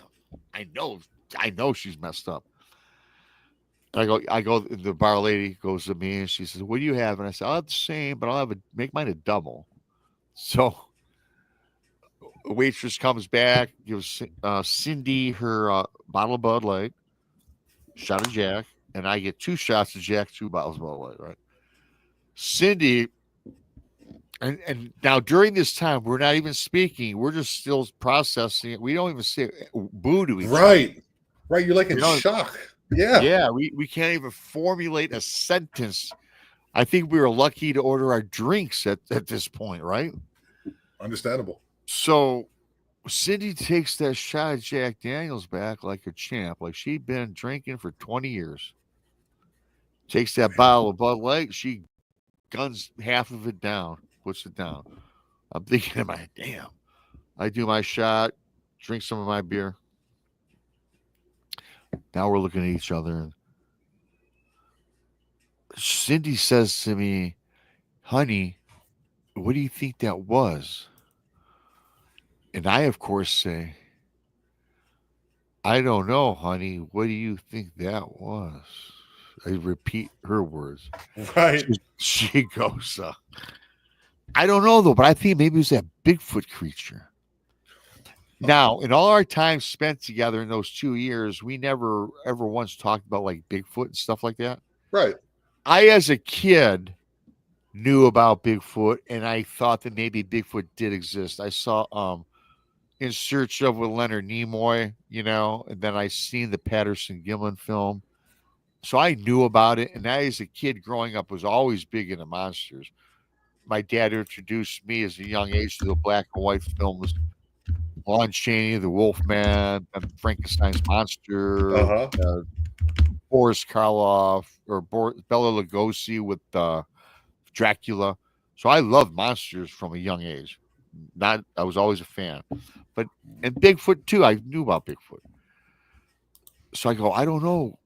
I know she's messed up. I go, the bar lady goes to me and she says, what do you have? And I said, I'll have the same, but make mine a double. So a waitress comes back, gives Cindy her bottle of Bud Light, shot of Jack, and I get 2 shots of Jack, 2 bottles of Bud Light, right? Cindy, and now during this time, we're not even speaking. We're just still processing it. We don't even say boo to each other. Right. You're like in shock. Yeah. Yeah, we can't even formulate a sentence. I think we were lucky to order our drinks at this point, right? Understandable. So Cindy takes that shot of Jack Daniels back like a champ, like she'd been drinking for 20 years. Takes that bottle of Bud Light, she guns half of it down, puts it down. I'm thinking in my head, damn. I do my shot, drink some of my beer. Now we're looking at each other, and Cindy says to me, honey, what do you think that was? And I, of course, say, I don't know, honey. What do you think that was? I repeat her words. Right. She goes, I don't know, though, but I think maybe it was that Bigfoot creature. Now, in all our time spent together in those 2 years, we never ever once talked about like Bigfoot and stuff like that. Right. I, as a kid, knew about Bigfoot, and I thought that maybe Bigfoot did exist. I saw In Search of with Leonard Nimoy, and then I seen the Patterson Gimlin film. So I knew about it, and I, as a kid growing up, was always big into monsters. my dad introduced me as a young age to the black and white films, Lon Chaney, The Wolfman, and Frankenstein's Monster, Uh-huh. uh, Boris Karloff, or Bela Lugosi with Dracula. So I loved monsters from a young age. Not, I was always a fan, but and Bigfoot too. I knew about Bigfoot. So I go, I don't know,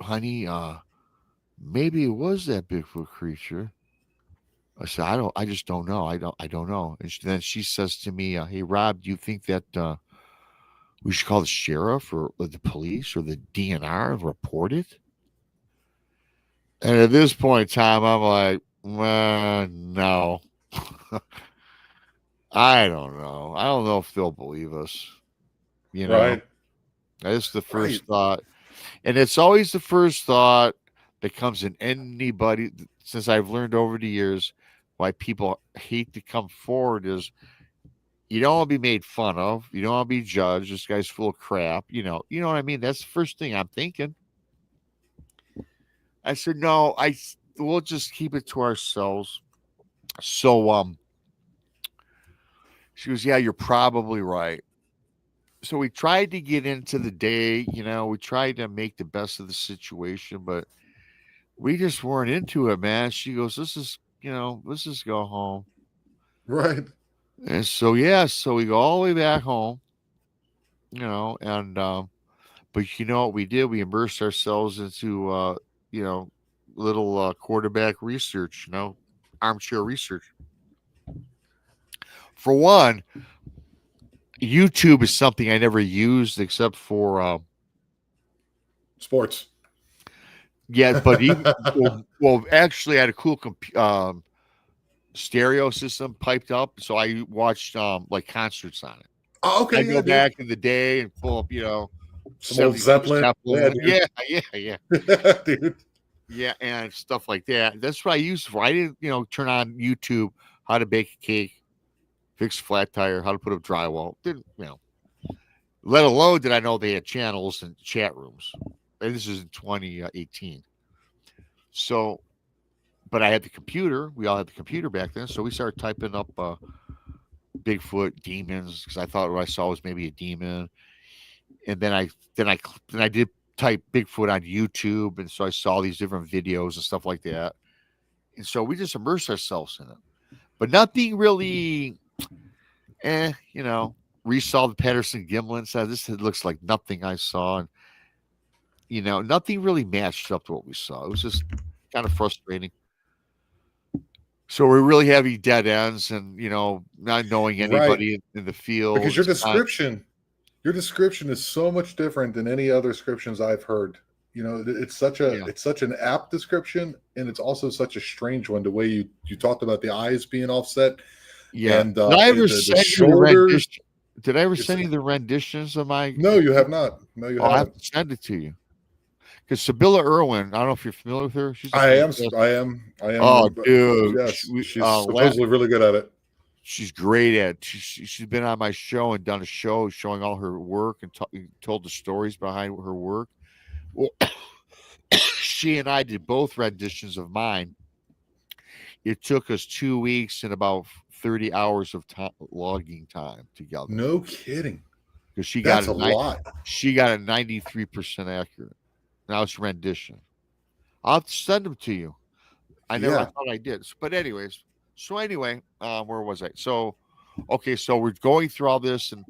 honey. Maybe it was that Bigfoot creature. I said, I just don't know. I don't know. And then she says to me, "Hey, Rob, do you think that we should call the sheriff or the police or the DNR and report it?" And at this point in time, I'm like, no, I don't know. I don't know if they'll believe us. You know, Right. that's the Right. first thought, and it's always the first thought that comes in anybody. Since I've learned over the years why people hate to come forward is you don't want to be made fun of. You don't want to be judged. This guy's full of crap. You know what I mean? That's the first thing I'm thinking. I said, no, we'll just keep it to ourselves. So, she goes, yeah, you're probably right. So we tried to get into the day, we tried to make the best of the situation, but we just weren't into it, man. She goes, let's just go home. Right. And so, yeah, so we go all the way back home, and, but you know what we did? We immersed ourselves into, you know, little quarterback research, armchair research. For one, YouTube is something I never used except for, Sports. yeah, but even, well, actually, I had a cool stereo system piped up, so I watched like concerts on it. Oh, I okay, go yeah, dude. back in the day and pull up, Some old 72 Zeppelin. Yeah, Zeppelin. dude. Yeah. Dude. Yeah, and stuff like that. That's what I used for. I didn't, turn on YouTube how to bake a cake, fix a flat tire, how to put up drywall. Didn't, let alone did I know they had channels and chat rooms. And this is in 2018. So, but I had the computer. We all had the computer back then. So we started typing up Bigfoot demons because I thought what I saw was maybe a demon. And then I did type Bigfoot on YouTube, and so I saw these different videos and stuff like that. And so we just immersed ourselves in it, but nothing really. Resaw the Patterson Gimlin said this looks like nothing I saw, and nothing really matched up to what we saw. It was just kind of frustrating. So we're really having dead ends, and not knowing Right. anybody in the field. Because your description is so much different than any other descriptions I've heard. Yeah, It's such an apt description, and it's also such a strange one. The way you talked about the eyes being offset yeah. and Did I ever the send you the shoulders. rendition? Did I ever It's send you the renditions of my? no, you have not. No, you Oh, I have haven't. to send it to you because Sibylla Irwin. I don't know if you're familiar with her. She's a I am. fantastic. I am. I Oh, am. dude, Yes, she's la supposedly really good at it. she's great at. She's been on my show and done a show showing all her work and told the stories behind her work. Well, she and I did both renditions of mine. It took us 2 weeks and about 30 hours of logging time together No kidding. because That's a lot. she got it 93% accurate. Now it's rendition. I'll send them to you. I Yeah. thought I did. But anyways, where was I? So, okay, so we're going through all this and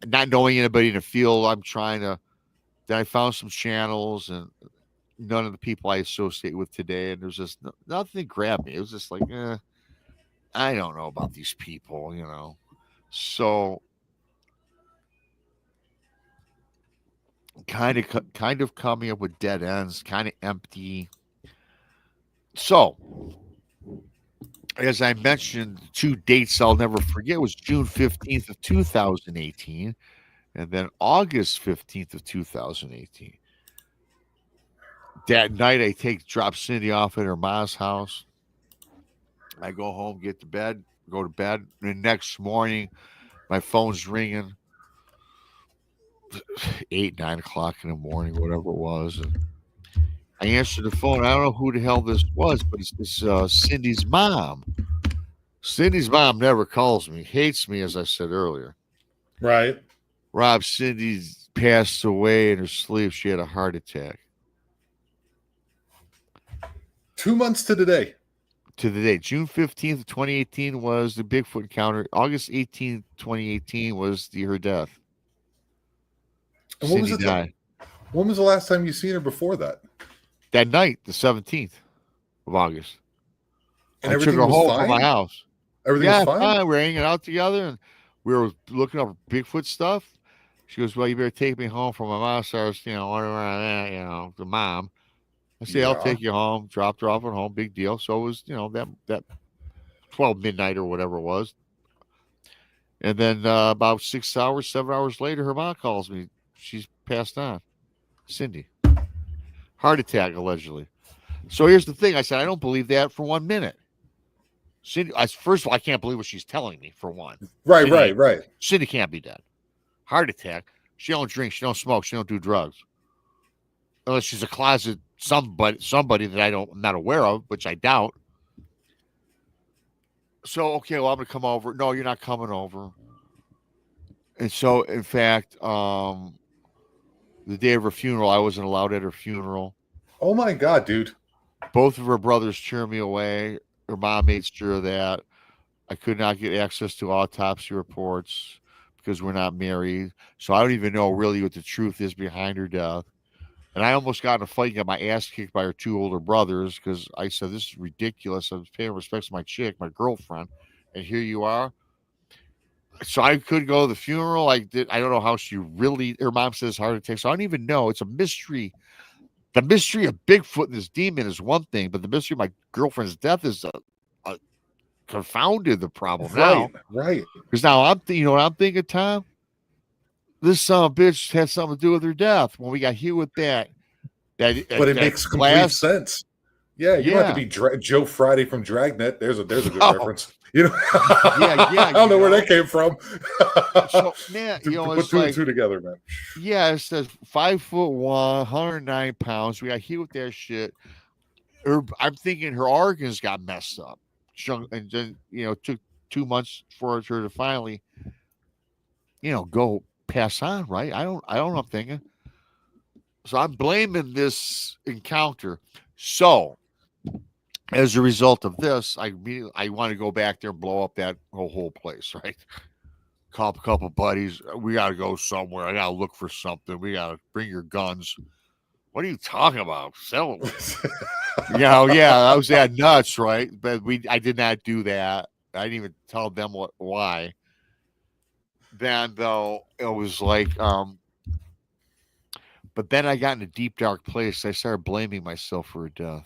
not knowing anybody in the field. Then I found some channels and none of the people I associate with today. And there's just nothing grabbed me. It was just like, I don't know about these people. So kind of coming up with dead ends, kind of empty. So as I mentioned, two dates I'll never forget was June 15th of 2018 and then August 15th of 2018. That night I drop Cindy off at her mom's house. I go home, go to bed. The next morning, my phone's ringing 8, 9 o'clock in the morning, whatever it was. And I answered the phone. I don't know who the hell this was, but it's this Cindy's mom. Cindy's mom never calls me, hates me, as I said earlier. Right. Rob, Cindy's passed away in her sleep. She had a heart attack. 2 months to the day. To the date, June 15th, 2018 was the Bigfoot encounter. August 18th, 2018 was her death. And what was Cindy it? died. When was the last time you seen her before that? That night, the 17th of August. And I took everything her was home from my fine? house. Everything Yeah, was fine? fine. We're hanging out together and we were looking up Bigfoot stuff. She goes, well, you better take me home from my mom's house, whatever, the mom. I say, I'll Yeah. take you home. Dropped her off at home. Big deal. So it was, that 12 midnight or whatever it was. And then about 6 hours, 7 hours later, her mom calls me. She's passed on. Cindy. Heart attack, allegedly. So here's the thing. I said, I don't believe that for 1 minute. Cindy, first of all, I can't believe what she's telling me, for one. Right, right. Cindy can't be dead. Heart attack. She don't drink. She don't smoke. She don't do drugs. Unless she's a closet somebody that I'm not aware of, which I doubt. So, okay, well, I'm going to come over. No, you're not coming over. And so, in fact, the day of her funeral, I wasn't allowed at her funeral. Oh my God, dude. Both of her brothers cheered me away. Her mom made sure of that. I could not get access to autopsy reports because we're not married. So I don't even know really what the truth is behind her death. And I almost got in a fight and got my ass kicked by her two older brothers because I said, this is ridiculous. I was paying respects to my chick, my girlfriend. And here you are. So I could go to the funeral. I don't know how her mom says heart attack. So I don't even know. It's a mystery. The mystery of Bigfoot and this demon is one thing, but the mystery of my girlfriend's death is confounded the problem now. Right. Because now you know what I'm thinking, Tom? This son of a bitch had something to do with her death when we got hit with that. But it makes complete sense. Yeah, you don't have to be Joe Friday from Dragnet. There's a good reference. You know, I don't know where that came from. So, man, put it's two like, and two together, man. Yeah, it says 5'1", 109 pounds. We got hit with that shit. I'm thinking her organs got messed up, and then took 2 months for her to finally, go pass on. Right? I don't know. I'm thinking. So I'm blaming this encounter. So as a result of this, I want to go back there and blow up that whole place. Right? Call a couple buddies. We got to go somewhere. I got to look for something. We got to bring your guns. What are you talking about? Sell it. Yeah, I was that nuts, right? But I did not do that. I didn't even tell them why. Then though, it was like, but then I got in a deep dark place. I started blaming myself for her death.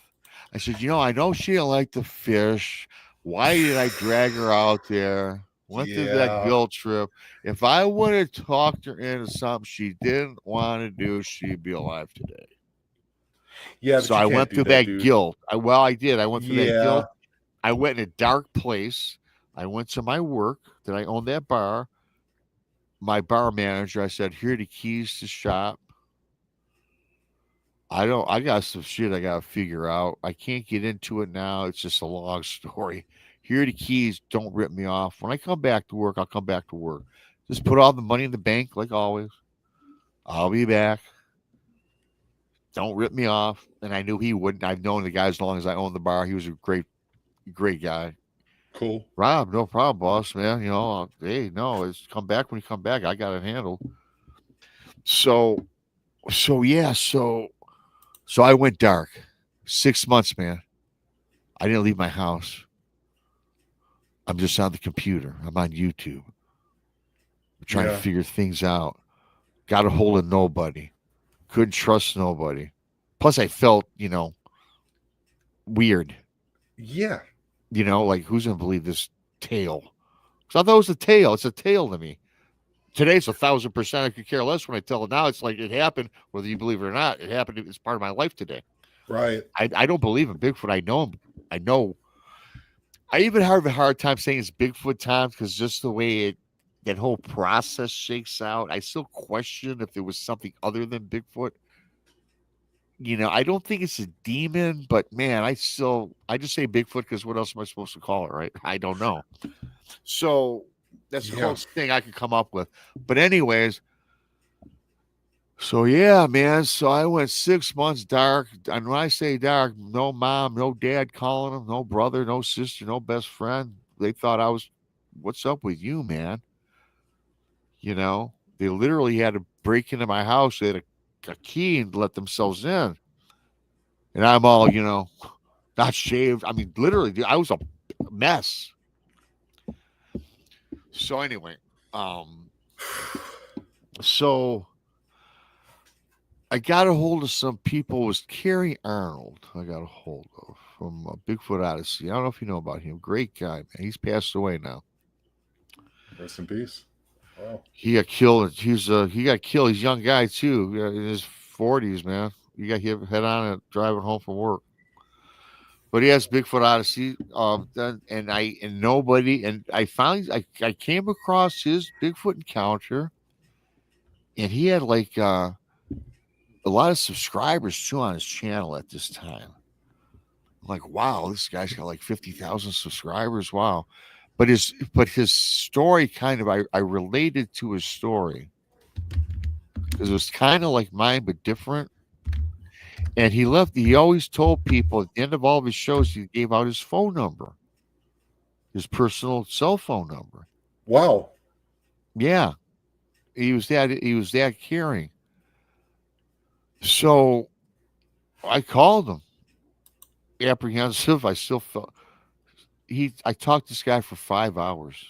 I said, I know she didn't like to fish. Why did I drag her out there? Went through that guilt trip. If I would have talked her into something she didn't want to do, she'd be alive today. Yeah, so I went through that guilt. I did. I went through that guilt. I went in a dark place. I went to my work that I owned that bar. My bar manager, I said, here are the keys to shop. I got some shit I got to figure out. I can't get into it now. It's just a long story. Here are the keys. Don't rip me off. When I come back to work, I'll come back to work. Just put all the money in the bank like always. I'll be back. Don't rip me off. And I knew he wouldn't. I've known the guy as long as I owned the bar. He was a great guy. Cool. Rob, no problem, boss, man. Hey, no, it's come back when you come back. I got it handled. So I went dark. 6 months, man. I didn't leave my house. I'm just on the computer. I'm on YouTube. I'm trying to figure things out. Got a hold of nobody. Couldn't trust nobody. Plus, I felt, weird. Yeah. Like, who's going to believe this tale? So I thought it was a tale. It's a tale to me. Today, it's 1,000%. I could care less when I tell it now. It's like it happened, whether you believe it or not. It happened. It's part of my life today. Right. I don't believe in Bigfoot. I know him. I know. I even have a hard time saying it's Bigfoot time because just the way that whole process shakes out, I still question if there was something other than Bigfoot. I don't think it's a demon, but man, I just say Bigfoot because what else am I supposed to call it, right? I don't know. So that's the Yeah. closest thing I could come up with. But anyways, so yeah, man. So I went 6 months dark. And when I say dark, no mom, no dad calling them, no brother, no sister, no best friend. They thought I was, what's up with you, man? They literally had to break into my house. They had a key and let themselves in. And I'm all, not shaved. I mean, literally, dude, I was a mess. So anyway, um, so I got a hold of some people. It was Kerry Arnold. I got a hold of from Bigfoot Odyssey. I don't know if you know about him. Great guy, man. He's passed away now. Rest in peace. Wow. He got killed. He got killed. He's a young guy too, in his 40s, man. He got hit head on and driving home from work. But he has Bigfoot Odyssey. I finally I came across his Bigfoot encounter, and he had like a lot of subscribers too on his channel at this time. I'm like, wow, this guy's got like 50,000 subscribers. Wow. But his story kind of I related to his story because it was kind of like mine but different. And he always told people at the end of all of his shows, he gave out his phone number, his personal cell phone number. Wow. Yeah. He was that caring. So I called him apprehensive. I still felt I talked to this guy for 5 hours.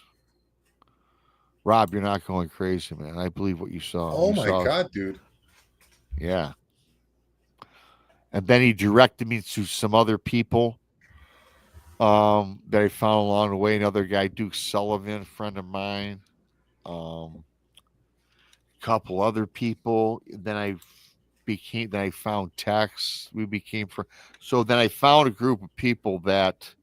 Rob, you're not going crazy, man. I believe what you saw. Oh You my saw, God, dude. yeah. And then he directed me to some other people that I found along the way. Another guy, Duke Sullivan, friend of mine. Um, couple other people. Then I found Tex. We became friends. So then I found a group of people that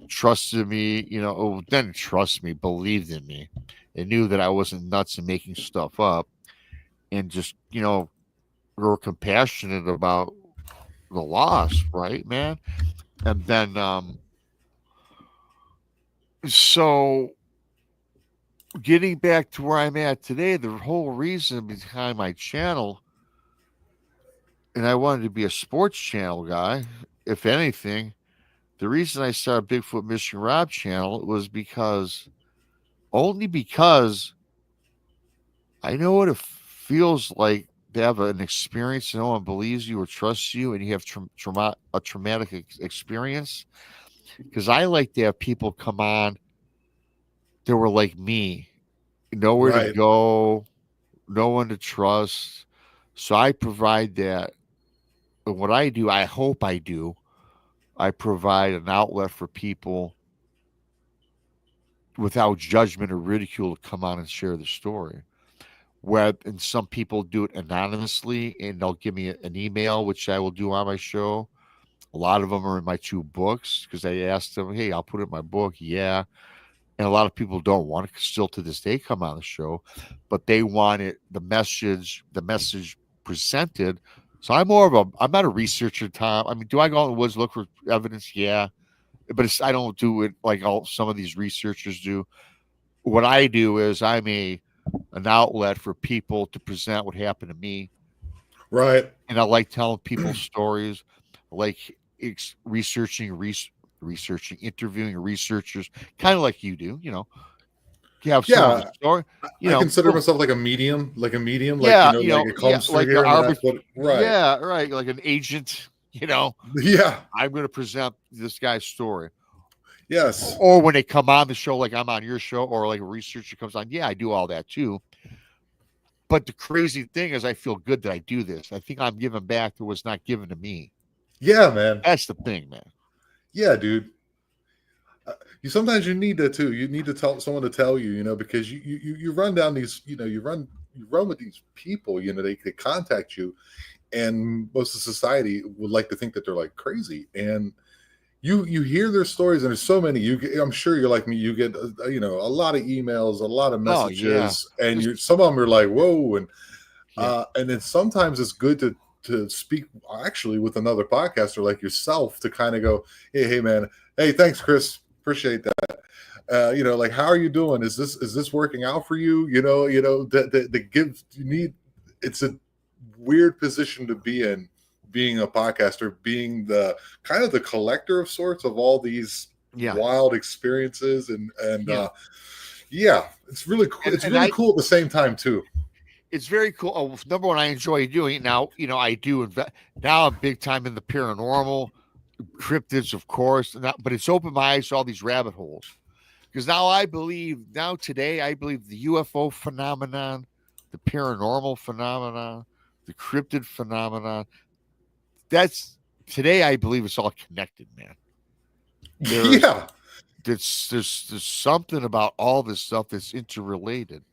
trusted me, didn't trust me, believed in me. They knew that I wasn't nuts and making stuff up and just, were compassionate about the loss, right, man? And then, so getting back to where I'm at today, the whole reason behind my channel, and I wanted to be a sports channel guy, if anything, the reason I started Bigfoot Michigan Rob channel was only because I know what it feels like to have an experience and no one believes you or trusts you and you have a traumatic experience. Because I like to have people come on that were like me, nowhere to Right. go, no one to trust. So I provide that. And what I do, I hope I do, I provide an outlet for people without judgment or ridicule to come on and share the story. And some people do it anonymously and they'll give me an email, which I will do on my show. A lot of them are in my 2 books because I asked them, hey, I'll put it in my book. Yeah. And a lot of people don't want it still to this day come on the show, but they want the message presented. So I'm not a researcher, Tom. I mean, do I go out in the woods, look for evidence? Yeah. But I don't do it like some of these researchers do. What I do is an outlet for people to present what happened to me. Right. And I like telling people stories, I like interviewing researchers, kind of like you do, you have someone Yeah. a story, I consider boom. myself like a medium, like, Yeah, like it yeah, comes through like an here and that's what, right. yeah, right, like an agent, Yeah. I'm going to present this guy's story. Yes. Or when they come on the show, like I'm on your show, or like a researcher comes on, yeah, I do all that too. But the crazy thing is, I feel good that I do this. I think I'm giving back to what's not given to me. Yeah, man. That's the thing, man. Yeah, dude. You need that too. You need to tell someone to tell you, because you run down these, you run with these people, they contact you, and most of society would like to think that they're like crazy, and you hear their stories, and there's so many. I'm sure you're like me. You get a lot of emails, a lot of Oh yeah, messages, and some of them are like, whoa, yeah, and then sometimes it's good to speak actually with another podcaster like yourself to kind of go, hey man, hey, thanks, Chris, appreciate that. Like, how are you doing? Is this working out for you? The give you need. It's a weird position to be in, being a podcaster, being the kind of the collector of sorts of all these Yeah. wild experiences, and Yeah. yeah, it's really cool. It's really cool at the same time too. It's very cool. Oh, number one, I enjoy doing it now. I do now. I'm big time in the paranormal, cryptids, of course, but it's opened my eyes to all these rabbit holes. Because today, I believe the UFO phenomenon, the paranormal phenomenon, the cryptid phenomenon. Today, I believe it's all connected, man. Yeah. There's something about all this stuff that's interrelated.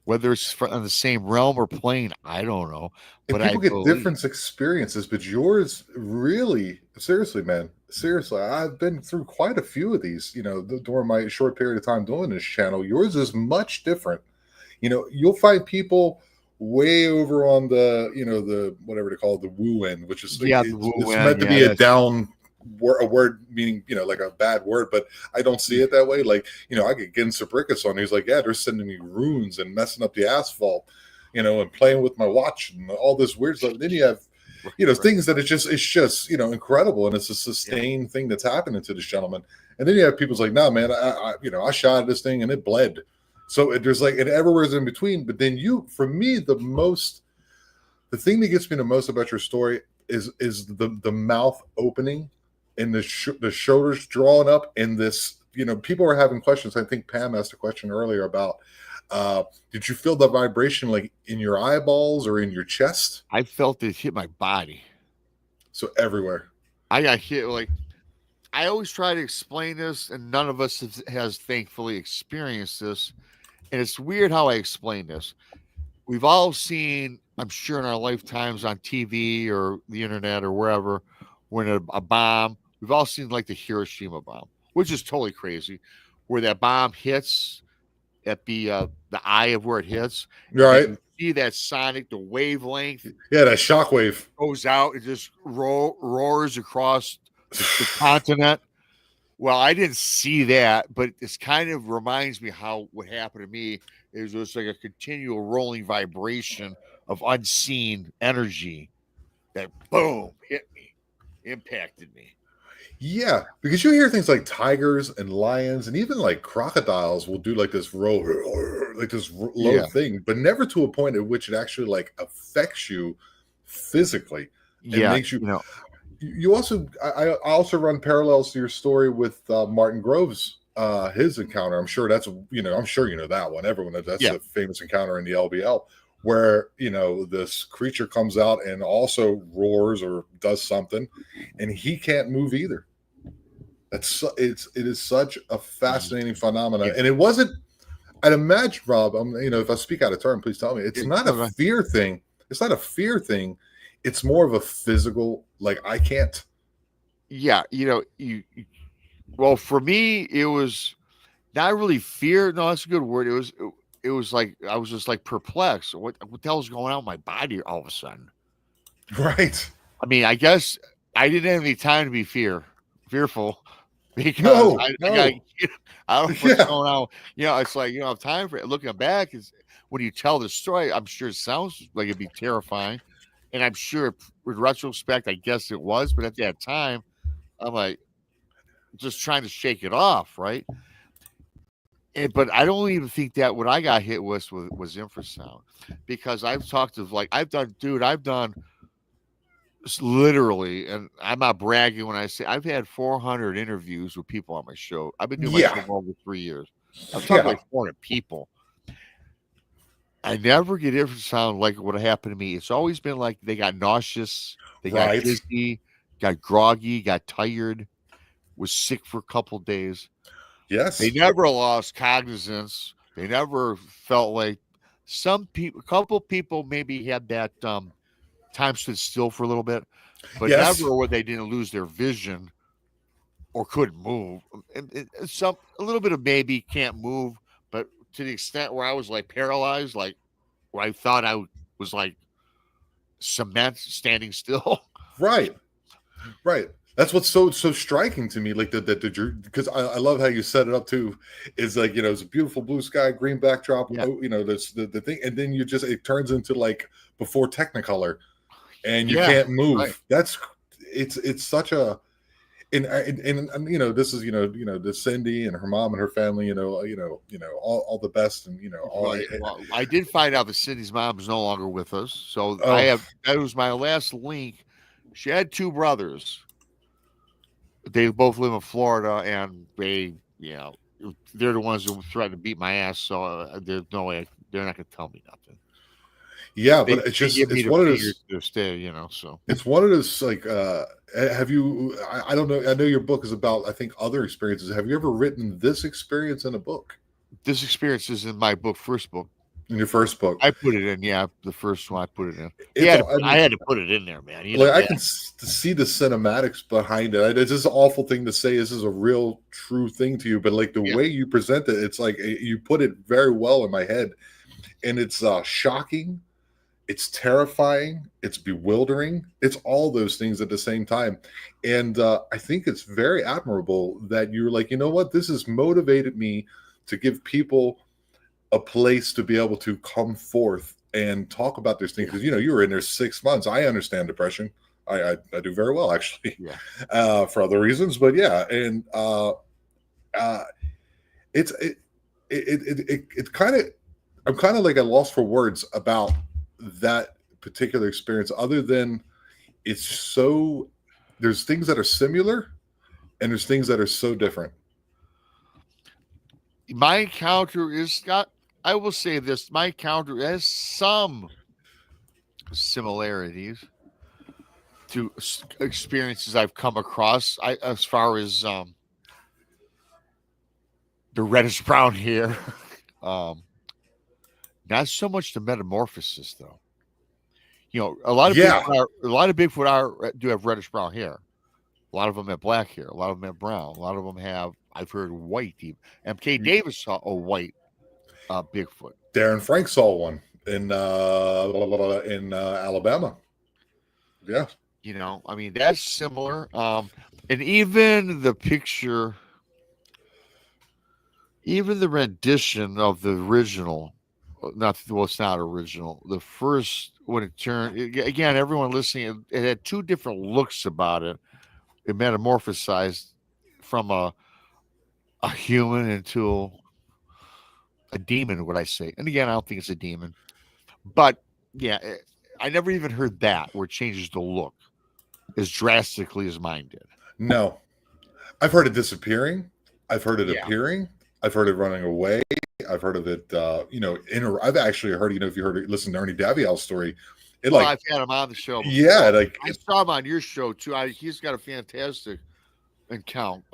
Whether it's on the same realm or plane, I don't know. And But people get different experiences, but yours really, seriously, man, seriously, I've been through quite a few of these, during my short period of time doing this channel. Yours is much different. You'll find people way over on the whatever they call it, the woo end, which is it's meant to be a down a word, meaning like a bad word, but I don't see it that way. Like, I get Ginsabrickus on. He's like, yeah, they're sending me runes and messing up the asphalt, and playing with my watch and all this weird stuff. And then you have things that it's just incredible, and it's a sustained thing that's happening to this gentleman. And then you have people's like, nah, man, I shot this thing and it bled. So there's like, and everywhere's in between. But then for me, the thing that gets me the most about your story is the mouth opening and the shoulders drawing up, and this, people are having questions. I think Pam asked a question earlier about, did you feel the vibration like in your eyeballs or in your chest? I felt it hit my body. So everywhere. I got hit. Like, I always try to explain this, and none of us has thankfully experienced this. And it's weird how I explain this. We've all seen, I'm sure in our lifetimes on TV or the internet or wherever, when a bomb, we've all seen like the Hiroshima bomb, which is totally crazy, where that bomb hits at the eye of where it hits. Right. You see that sonic, the wavelength. Yeah, that shockwave goes out. It just roars across the continent. Well, I didn't see that, but this kind of reminds me how what happened to me is it was like a continual rolling vibration of unseen energy that boom hit me, impacted me. Yeah, because you hear things like tigers and lions and even like crocodiles will do like this low thing, but never to a point at which it actually like affects you physically. And makes you. You also, I also run parallels to your story with Martin Groves, his encounter. I'm sure that's I'm sure that one. Everyone that's a famous encounter in the LBL, where this creature comes out and also roars or does something, and he can't move either. It is such a fascinating phenomenon, and it wasn't. I'd imagine, Rob. If I speak out of turn, please tell me. It's not a fear thing. It's not a fear thing. It's more of a physical, like, I can't. Yeah, well, for me, it was not really fear. No, that's a good word. It was like I was just like perplexed. What the hell is going on with my body all of a sudden? Right. I mean, I guess I didn't have any time to be fearful I because don't know what's going on. It's like I have time for it. Looking back, is when you tell the story, I'm sure it sounds like it'd be terrifying. And I'm sure with retrospect, I guess it was, but at that time, I'm like just trying to shake it off, right? But I don't even think that what I got hit was infrasound, because I've done literally, and I'm not bragging when I say I've had 400 interviews with people on my show. I've been doing my show for over 3 years. I'm talking like 400 people. I never get infrasound like what happened to me. It's always been like they got nauseous, they got dizzy, got groggy, got tired, was sick for a couple days. Yes. They never lost cognizance. They never felt like a couple people maybe had that time stood still for a little bit, but never where they didn't lose their vision or couldn't move. And a little bit of maybe can't move, but to the extent where I was like paralyzed, like where I thought I was like cement standing still. Right. Right. That's what's so striking to me, like because I love how you set it up too. Is like it's a beautiful blue sky, green backdrop. Yeah. Oh, there's the thing, and then it turns into like before Technicolor, and you Yeah. can't Right. move. It's such a and this is the Cindy and her mom and her family. All the best, and all. Right. Well, I did find out that Cindy's mom is no longer with us. So Oh that was my last link. She had two brothers. They both live in Florida, and they're the ones who threatened to beat my ass. So there's no way they're not going to tell me nothing. yeah, They, but they give me it's the one of figures those. to stay, so. It's one of those like have you I don't know, I know your book is about I think other experiences. Have you ever written this experience in a book? This experience is in my first book. In your first book? I put it in, the first one I put it in. I I mean, had to put it in there, man. like I can see the cinematics behind it. It's just an awful thing to say. This is a real true thing to you, but like the way you present it, it's like you put it very well in my head, and it's shocking. It's terrifying. It's bewildering. It's all those things at the same time. And I think it's very admirable that you're like, you know what? This has motivated me to give people a place to be able to come forth and talk about these things. Because, you were in there 6 months. I understand depression. I do very well, actually, for other reasons. But yeah. And it kind of, I'm kind of like a loss for words about that particular experience, other than there's things that are similar and there's things that are so different. My encounter I will say this, my encounter has some similarities to experiences I've come across. As far as the reddish brown hair, not so much the metamorphosis though. A lot of Bigfoot do have reddish brown hair. A lot of them have black hair. A lot of them have brown. A lot of them have, I've heard, white. Even MK Davis saw a white Bigfoot. Darren Frank saw one in Alabama. Yeah. I mean, that's similar. And even the picture, even the rendition of the original, it's not original. The first, when it turned, again, everyone listening, it had two different looks about it. It metamorphosized from a human into a demon, would I say? And again, I don't think it's a demon, but yeah, I never even heard that where it changes the look as drastically as mine did. No, I've heard it disappearing. I've heard it appearing. I've heard it running away. I've heard of it. I've actually heard. If you listen to Ernie Davial's story, I've had him on the show before. Yeah, I saw him on your show too. He's got a fantastic account.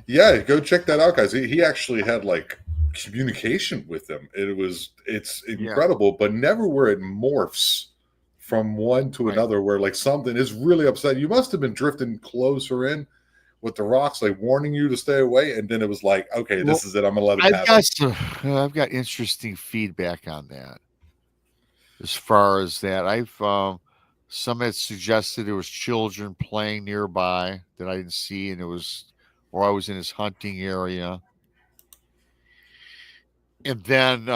Yeah, go check that out, guys. He actually had like communication with them. It's incredible, but never where it morphs from one to another, where like something is really upset. You must have been drifting closer in with the rocks, like warning you to stay away, and then it was like, okay, this is it. I'm gonna let it happen. I've got interesting feedback on that. As far as that, some had suggested there was children playing nearby that I didn't see, and or I was in his hunting area. And then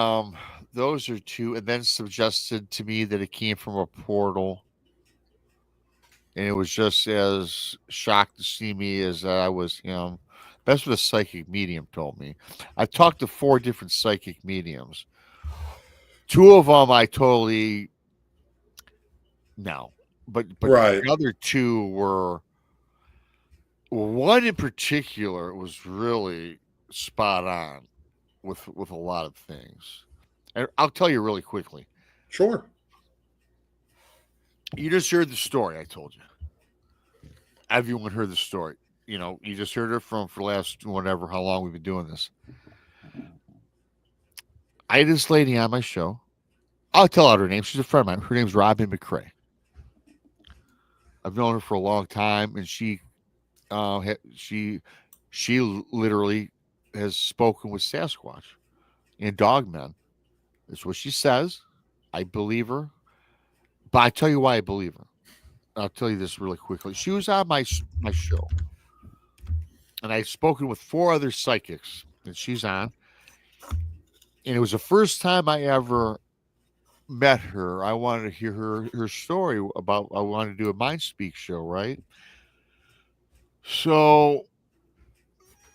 those are two, and then suggested to me that it came from a portal. And it was just as shocked to see me as I was, that's what a psychic medium told me. I talked to 4 different psychic mediums. 2 of them I totally no, but right. The other 2 were, one in particular was really spot on with a lot of things. And I'll tell you really quickly. Sure. You just heard the story I told you. Everyone heard the story. You just heard it for the last whatever, how long we've been doing this. I had this lady on my show. I'll tell out her name. She's a friend of mine. Her name's Robin McCrae. I've known her for a long time, and she literally has spoken with Sasquatch and dogmen. That's what she says. I believe her. But I tell you why I believe her. I'll tell you this really quickly. She was on my show, and I've spoken with 4 other psychics that she's on, and it was the first time I ever met her. I wanted to hear her story about. I wanted to do a Mind Speak show, right? So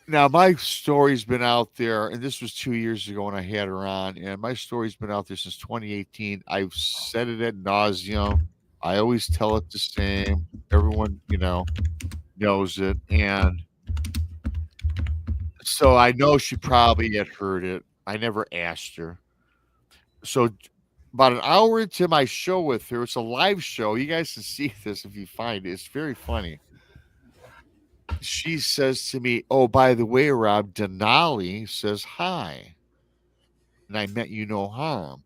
now my story's been out there, and this was 2 years ago when I had her on, and my story's been out there since 2018. I've said it ad nauseum. I always tell it the same. Everyone, knows it, and so I know she probably had heard it. I never asked her. So about an hour into my show with her, it's a live show. You guys can see this if you find it. It's very funny. She says to me, "Oh, by the way, Rob, Denali says hi, and I meant you no harm."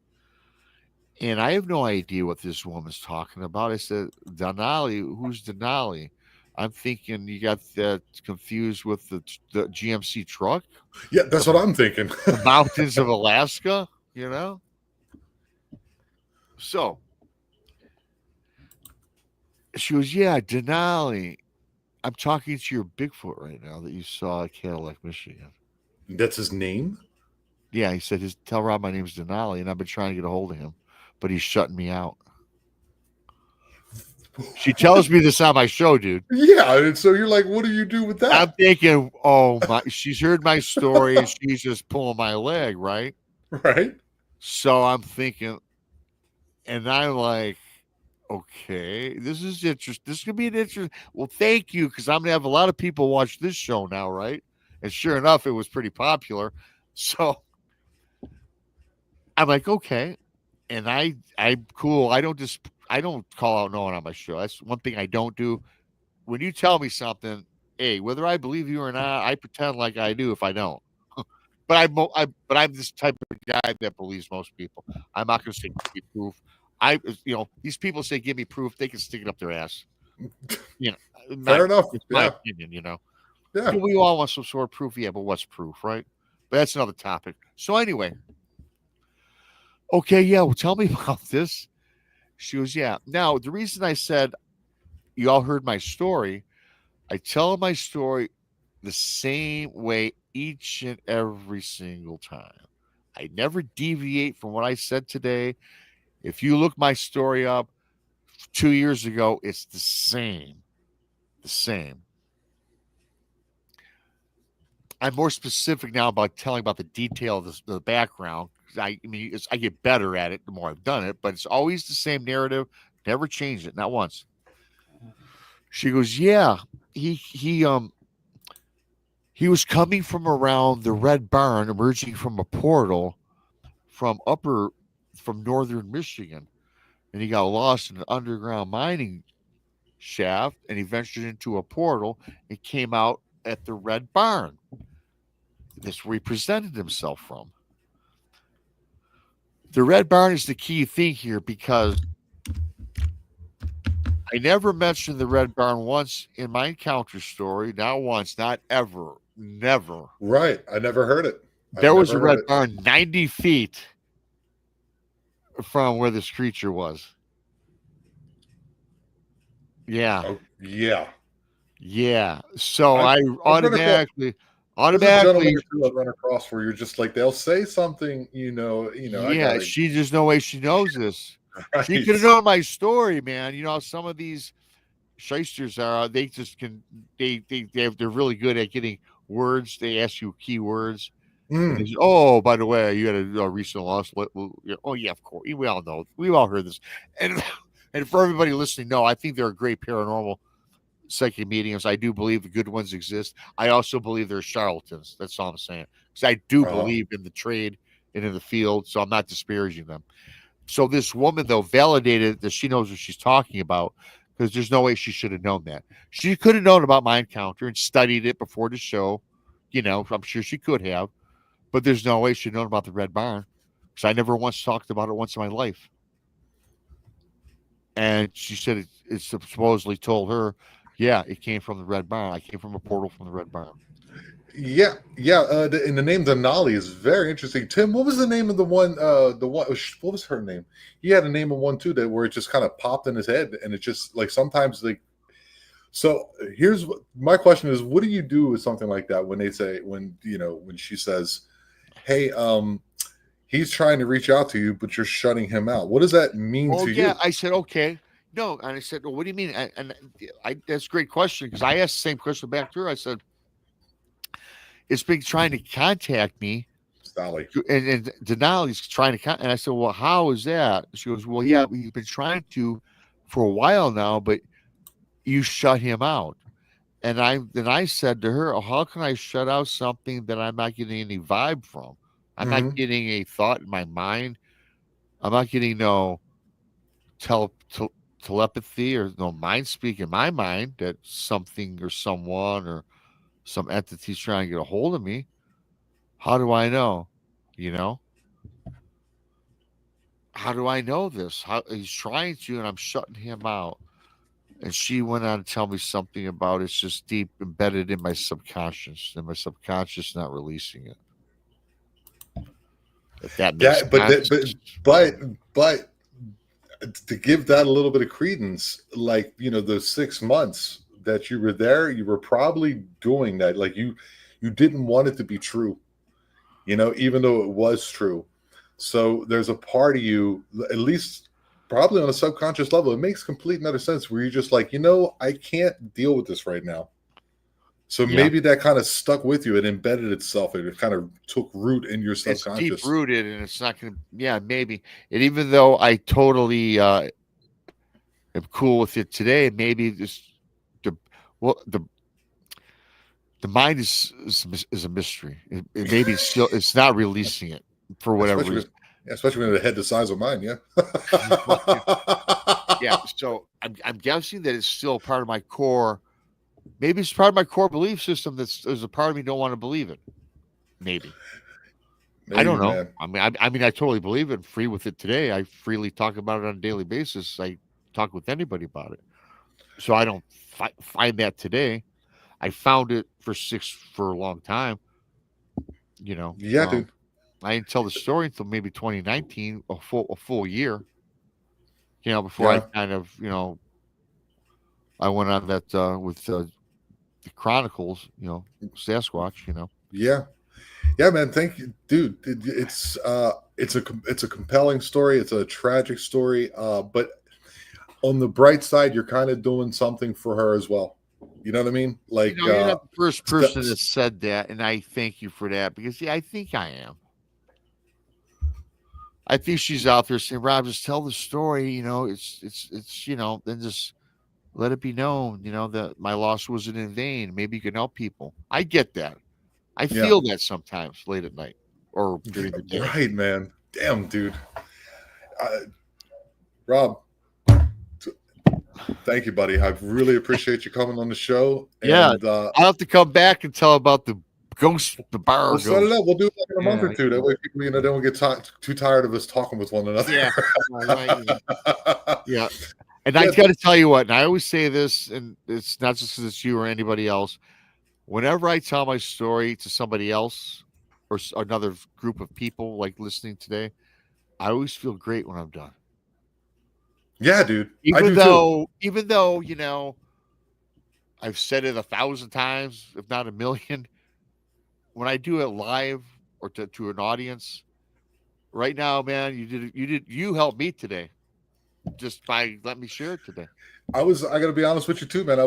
And I have no idea what this woman's talking about. I said, "Denali, who's Denali?" I'm thinking you got that confused with the GMC truck, Yeah, that's what I'm thinking. the mountains of Alaska, you know? So she goes, "Yeah, Denali. I'm talking to your Bigfoot right now that you saw at Cadillac, Michigan." That's his name? Yeah, he said, "Tell Rob my name's Denali, and I've been trying to get a hold of him, but he's shutting me out." She tells me this on my show, dude. Yeah, and so you're like, what do you do with I'm that? thinking, oh my, she's heard my story and she's just pulling my leg, right? Right? So I'm thinking, and I'm like, okay, this is interesting. This could be an interesting. Well, thank you, because I'm gonna have a lot of people watch this show now, right? And sure enough, it was pretty popular. So I'm like, okay, and I'm cool. I don't call out no one on my show. That's one thing I don't do. When you tell me something, hey, whether I believe you or not, I pretend like I do if I don't. But I'm this type of guy that believes most people. I'm not going to say give me proof. These people say give me proof. They can stick it up their ass. You know, Fair enough. it's my Yeah. opinion. Yeah. We all want some sort of proof. Yeah, but what's proof, right? But that's another topic. So anyway, okay, yeah. Well, tell me about this. She goes, yeah. Now the reason I said you all heard my story, I tell my story the same way each and every single time. I never deviate from what I said today. If you look my story up 2 years ago, it's the same. The same. I'm more specific now about telling about the detail of the background. I get better at it the more I've done it, but it's always the same narrative. Never changed it, not once. She goes, yeah, he was coming from around the Red Barn, emerging from a portal from northern Michigan, and he got lost in an underground mining shaft, and he ventured into a portal and came out at the Red Barn. That's where he presented himself from. The Red Barn is the key thing here because I never mentioned the Red Barn once in my encounter story. Not once, not ever, never. Right. I never heard it. There was a Red Barn 90 feet from where this creature was. Yeah. Oh, yeah. Yeah. So I've automatically There's a gentleman or two I run across where you're just like they'll say something, I yeah, gotta there's no way she knows this. She right. could have known my story, man. Some of these shysters they just can they're really good at getting words. They ask you keywords. And they say, oh, by the way, you had a recent loss. Oh yeah, of course. We all know. We've all heard this. And and for everybody listening, no, I think there are great paranormal psychic mediums. I do believe the good ones exist. I also believe there are charlatans. That's all I'm saying. Because I do believe in the trade and in the field, so I'm not disparaging them. So this woman, though, validated that she knows what she's talking about because there's no way she should have known that. She could have known about my encounter and studied it before the show. I'm sure she could have, but there's no way she'd known about the Red Barn because I never once talked about it once in my life. And she said it supposedly told her, yeah, it came from the Red Barn. I came from a portal from the Red Barn. Yeah, yeah. And the name Denali is very interesting. Tim, what was the name of the one? The one. What was her name? He had a name of one too that where it just kind of popped in his head, and it just like sometimes like. So here's what my question is: what do you do with something like that when they say when she says, "Hey, he's trying to reach out to you, but you're shutting him out." What does that mean Oh to yeah, you? I said okay. No, and I said, well, what do you mean? And that's a great question because I asked the same question back to her. I said, it's been trying to contact me, Sally. and Denali's trying to and I said, well, how is that? She goes, well, yeah, we've been trying to for a while now, but you shut him out. And I said to her, oh, how can I shut out something that I'm not getting any vibe from? I'm not Hmm. getting a thought in my mind. I'm not getting no tele, telepathy or no mind speak in my mind that something or someone or some entity's trying to get a hold of me. How do I know? You know, how do I know this? How he's trying to, and I'm shutting him out. And she went on to tell me something about it's just deep embedded in my subconscious, and my subconscious not releasing it. If that makes That, but that, sense. but but to give that a little bit of credence, like those 6 months that you were there, you were probably doing that. Like you didn't want it to be true, even though it was true. So there's a part of you, at least probably on a subconscious level, it makes complete and utter sense where you're just like, I can't deal with this right now. So Yeah. maybe that kind of stuck with you. It embedded itself. It kind of took root in your It's deep subconscious. rooted and it's not going to, yeah, maybe. And even though I totally am cool with it today, maybe this, the, well, the mind is a mystery. Maybe it's still, it's not releasing it for whatever especially reason. with, especially when it had the size of mine. Yeah. Yeah. So I'm guessing that it's still part of my core. Maybe it's part of my core belief system that's there's a part of me don't want to believe it. Maybe. I Maybe, don't know. man. I mean, I totally believe it. I'm free with it today. I freely talk about it on a daily basis. I talk with anybody about it. So I don't find that today. I found it for a long time. You know, Yeah, dude. I didn't tell the story until maybe 2019, a full year. Before I Yeah. kind of I went on that with the Chronicles. Sasquatch. Yeah. Yeah, man. Thank you, dude. It's a compelling story. It's a tragic story. But on the bright side, you're kind of doing something for her as well. You know what I mean? Like, You're not the first person st- that said that, and I thank you for that because yeah, I think I am. I think she's out there saying, "Rob, just tell the story. It's then just let it be known, that my loss wasn't in vain. Maybe you can help people." I get that. I yeah. feel that sometimes late at night or during the day. Right, man. Damn, dude. Uh, Rob, thank you, buddy. I really appreciate you coming on the show. Yeah, And I'll have to come back and tell about the bar we'll set it ghost. up. We'll do it like in a month or Yeah, two. That way, people, they won't get too tired of us talking with one another. yeah, right. Yeah. And I Yeah, got to tell you what, and I always say this, and it's not just because it's you or anybody else. Whenever I tell my story to somebody else or another group of people like listening today, I always feel great when I'm done. yeah, dude. I Even do too. though, even though, I've said it 1,000 times, if not a million, when I do it live or to an audience, right now, man, you helped me today just by letting me share it today. I gotta be honest with you too, man.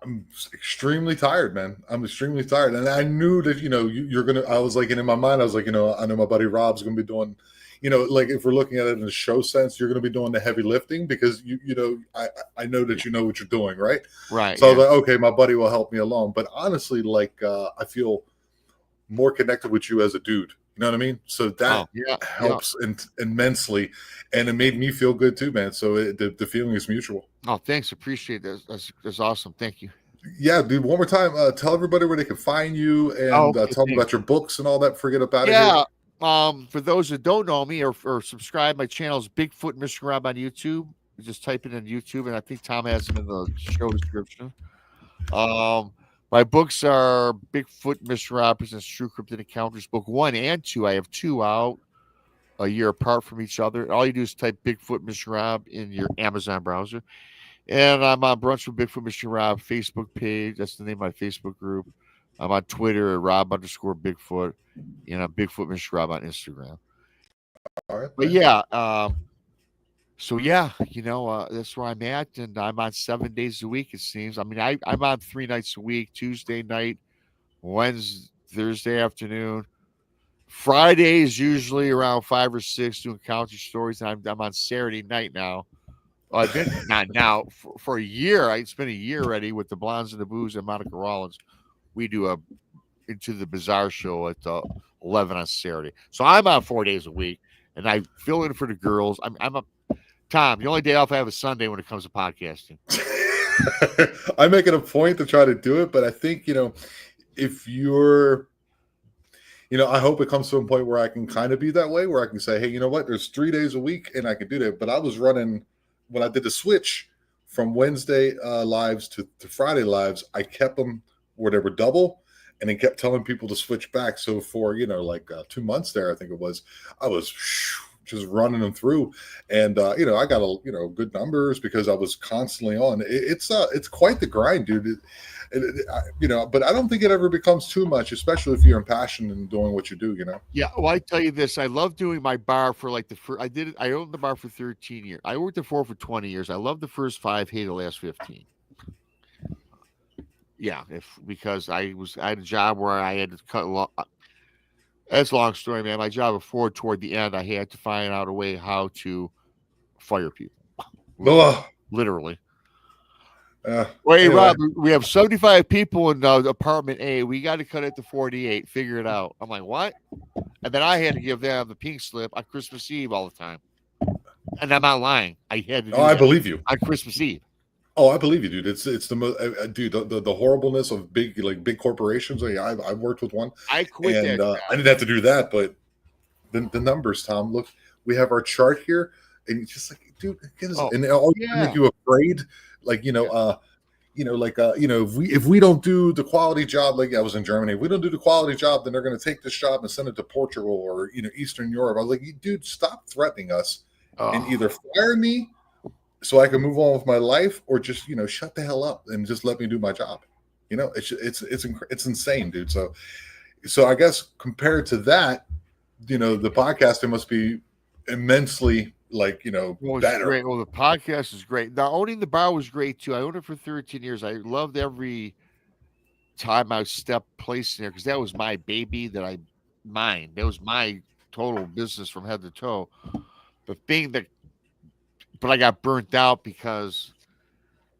I'm extremely tired, man. I'm extremely tired. And I knew that, you're gonna I was like, and in my mind, I was like, I know my buddy Rob's gonna be doing, like if we're looking at it in a show sense, you're gonna be doing the heavy lifting because I know Yeah. that you know what you're doing, right? Right. So I was Yeah. like, okay, my buddy will help me along. But honestly, like I feel more connected with you as a dude. You know what I mean? So Oh, that yeah. Yeah. helps immensely, and it made me feel good too, man. So the feeling is mutual. Oh, thanks. Appreciate that. That's awesome. Thank you. Yeah, dude. One more time, tell everybody where they can find you, Oh, and okay. tell them Thanks. about your books and all that. Forget up out of here. Yeah. For those that don't know me or subscribe, my channel is Bigfoot Michigan Rob on YouTube. You just type it in YouTube, and I think Tom has them in the show description. Um, My books are Bigfoot Michigan Rob presents True Cryptid Encounters, book 1 and 2. I have 2 out a year apart from each other. All you do is type Bigfoot Michigan Rob in your Amazon browser. And I'm on Brunch with Bigfoot Michigan Rob Facebook page. That's the name of my Facebook group. I'm on Twitter at Rob_Bigfoot, and I'm Bigfoot Michigan Rob on Instagram. All right, But man. yeah, so yeah, that's where I'm at, and I'm on 7 days a week. It seems. I mean, I'm on 3 nights a week: Tuesday night, Wednesday, Thursday afternoon. Friday is usually around 5 or 6 doing county stories. And I'm on Saturday night now. I've been not now for a year. It's been a year already with the Blondes and the Booze and Monica Rollins. We do a Into the Bizarre show at 11 on Saturday. So I'm on 4 days a week, and I fill in for the girls. I'm a Tom. The only day off I have is Sunday when it comes to podcasting. I make it a point to try to do it, but I think if you're I hope it comes to a point where I can kind of be that way, where I can say, hey, you know what? There's 3 days a week, and I can do that. But I was running when I did the switch from Wednesday lives to Friday lives. I kept them where they were double, and then kept telling people to switch back. So for 2 months there, I think it was, I was just running them through, and I got good numbers because I was constantly on. It's quite the grind, dude. But I don't think it ever becomes too much, especially if you're impassioned in doing what you do. Yeah, well, I tell you this, I love doing my bar for like the first. I did it. I owned the bar for 13 years. I worked at 4 for 20 years. I love the first 5, hate the last 15. Yeah, because I had a job where I had to cut. That's a long story, man. My job before, toward the end, I had to find out a way how to fire people. Literally. Well, hey, anyway. Rob, we have 75 people in apartment A. We got to cut it to 48. Figure it out. I'm like, what? And then I had to give them the pink slip on Christmas Eve all the time. And I'm not lying. I had to do I believe you. On Christmas Eve. Oh, I believe you, dude. It's the most, dude. The horribleness of big corporations. I've worked with one. I quit and that. I didn't have to do that, but the numbers, Tom. Look, we have our chart here, and it's just like, dude, and all make you afraid. If we don't do the quality job, like I was in Germany, if we don't do the quality job, then they're going to take this job and send it to Portugal or Eastern Europe. I was like, dude, stop threatening us, and either fire me so I can move on with my life, or just shut the hell up and just let me do my job. It's insane, dude. So I guess compared to that, the podcasting must be immensely better. Great. Well, the podcast is great. Now, owning the bar was great too. I owned it for 13 years. I loved every time I stepped place in there because that was my baby that was my total business from head to toe. But I got burnt out because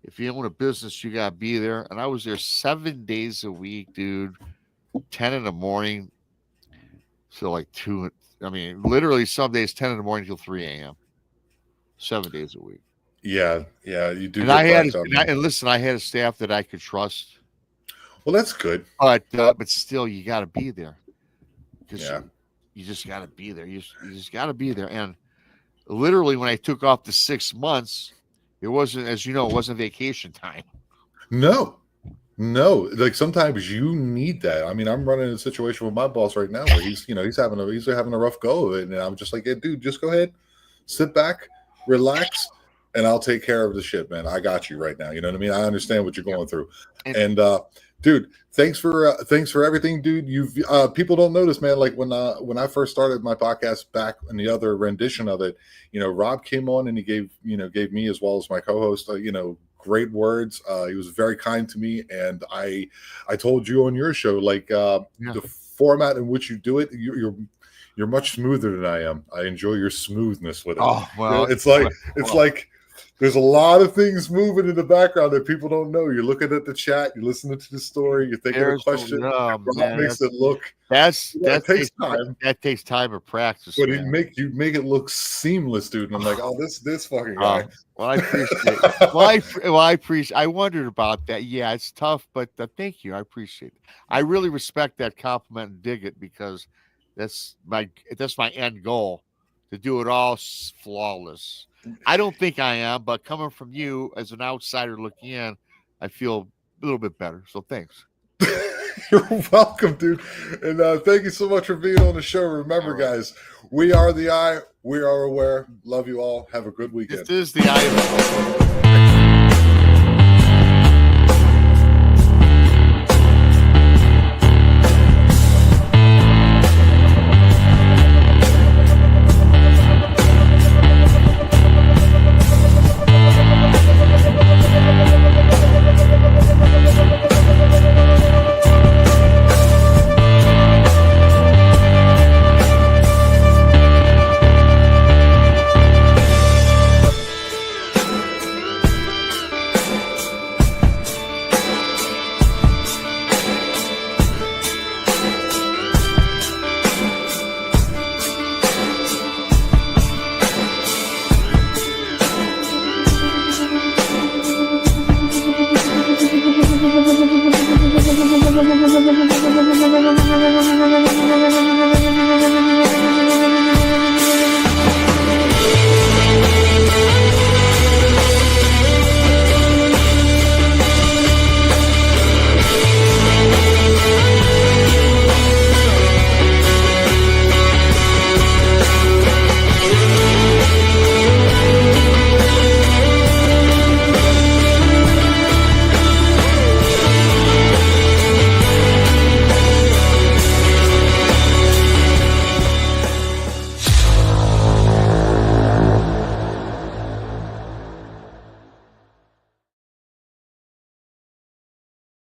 if you own a business, you got to be there. And I was there 7 days a week, dude, 10 in the morning. So like 2, I mean, literally some days 10 in the morning till 3 a.m. 7 days a week. Yeah, you do. And I had, and listen, I had a staff that I could trust. Well, that's good. But still, you got to be there. Yeah, you just got to be there. You just got to be there. And literally, when I took off the 6 months, it wasn't, as you know, it wasn't vacation time. No. Like sometimes you need that. I mean, I'm running a situation with my boss right now where he's having a rough go of it, and I'm just like, hey, dude, just go ahead, sit back, relax, and I'll take care of the shit, man. I got you right now. You know what I mean? I understand what you're going through, and dude, thanks for everything, dude. You've people don't notice, man. Like when I first started my podcast back in the other rendition of it, Rob came on and he gave me as well as my co-host, great words. He was very kind to me, and I told you on your show, the format in which you do it, you're much smoother than I am. I enjoy your smoothness with it. Oh, well, it's like there's a lot of things moving in the background that people don't know. You're looking at the chat, you're listening to the story, you're thinking of a question. Rob makes it look. That takes time. That takes time of practice. But you make it look seamless, dude. And I'm like, oh, this fucking guy. Well, I appreciate it. I appreciate. I wondered about that. Yeah, it's tough, but thank you. I appreciate it. I really respect that compliment and dig it because that's my end goal, to do it all flawless. I don't think I am, but coming from you as an outsider looking in, I feel a little bit better. So thanks. You're welcome, dude. And thank you so much for being on the show. Remember, All right. guys, we are the eye. We are aware. Love you all. Have a good weekend. This is the item.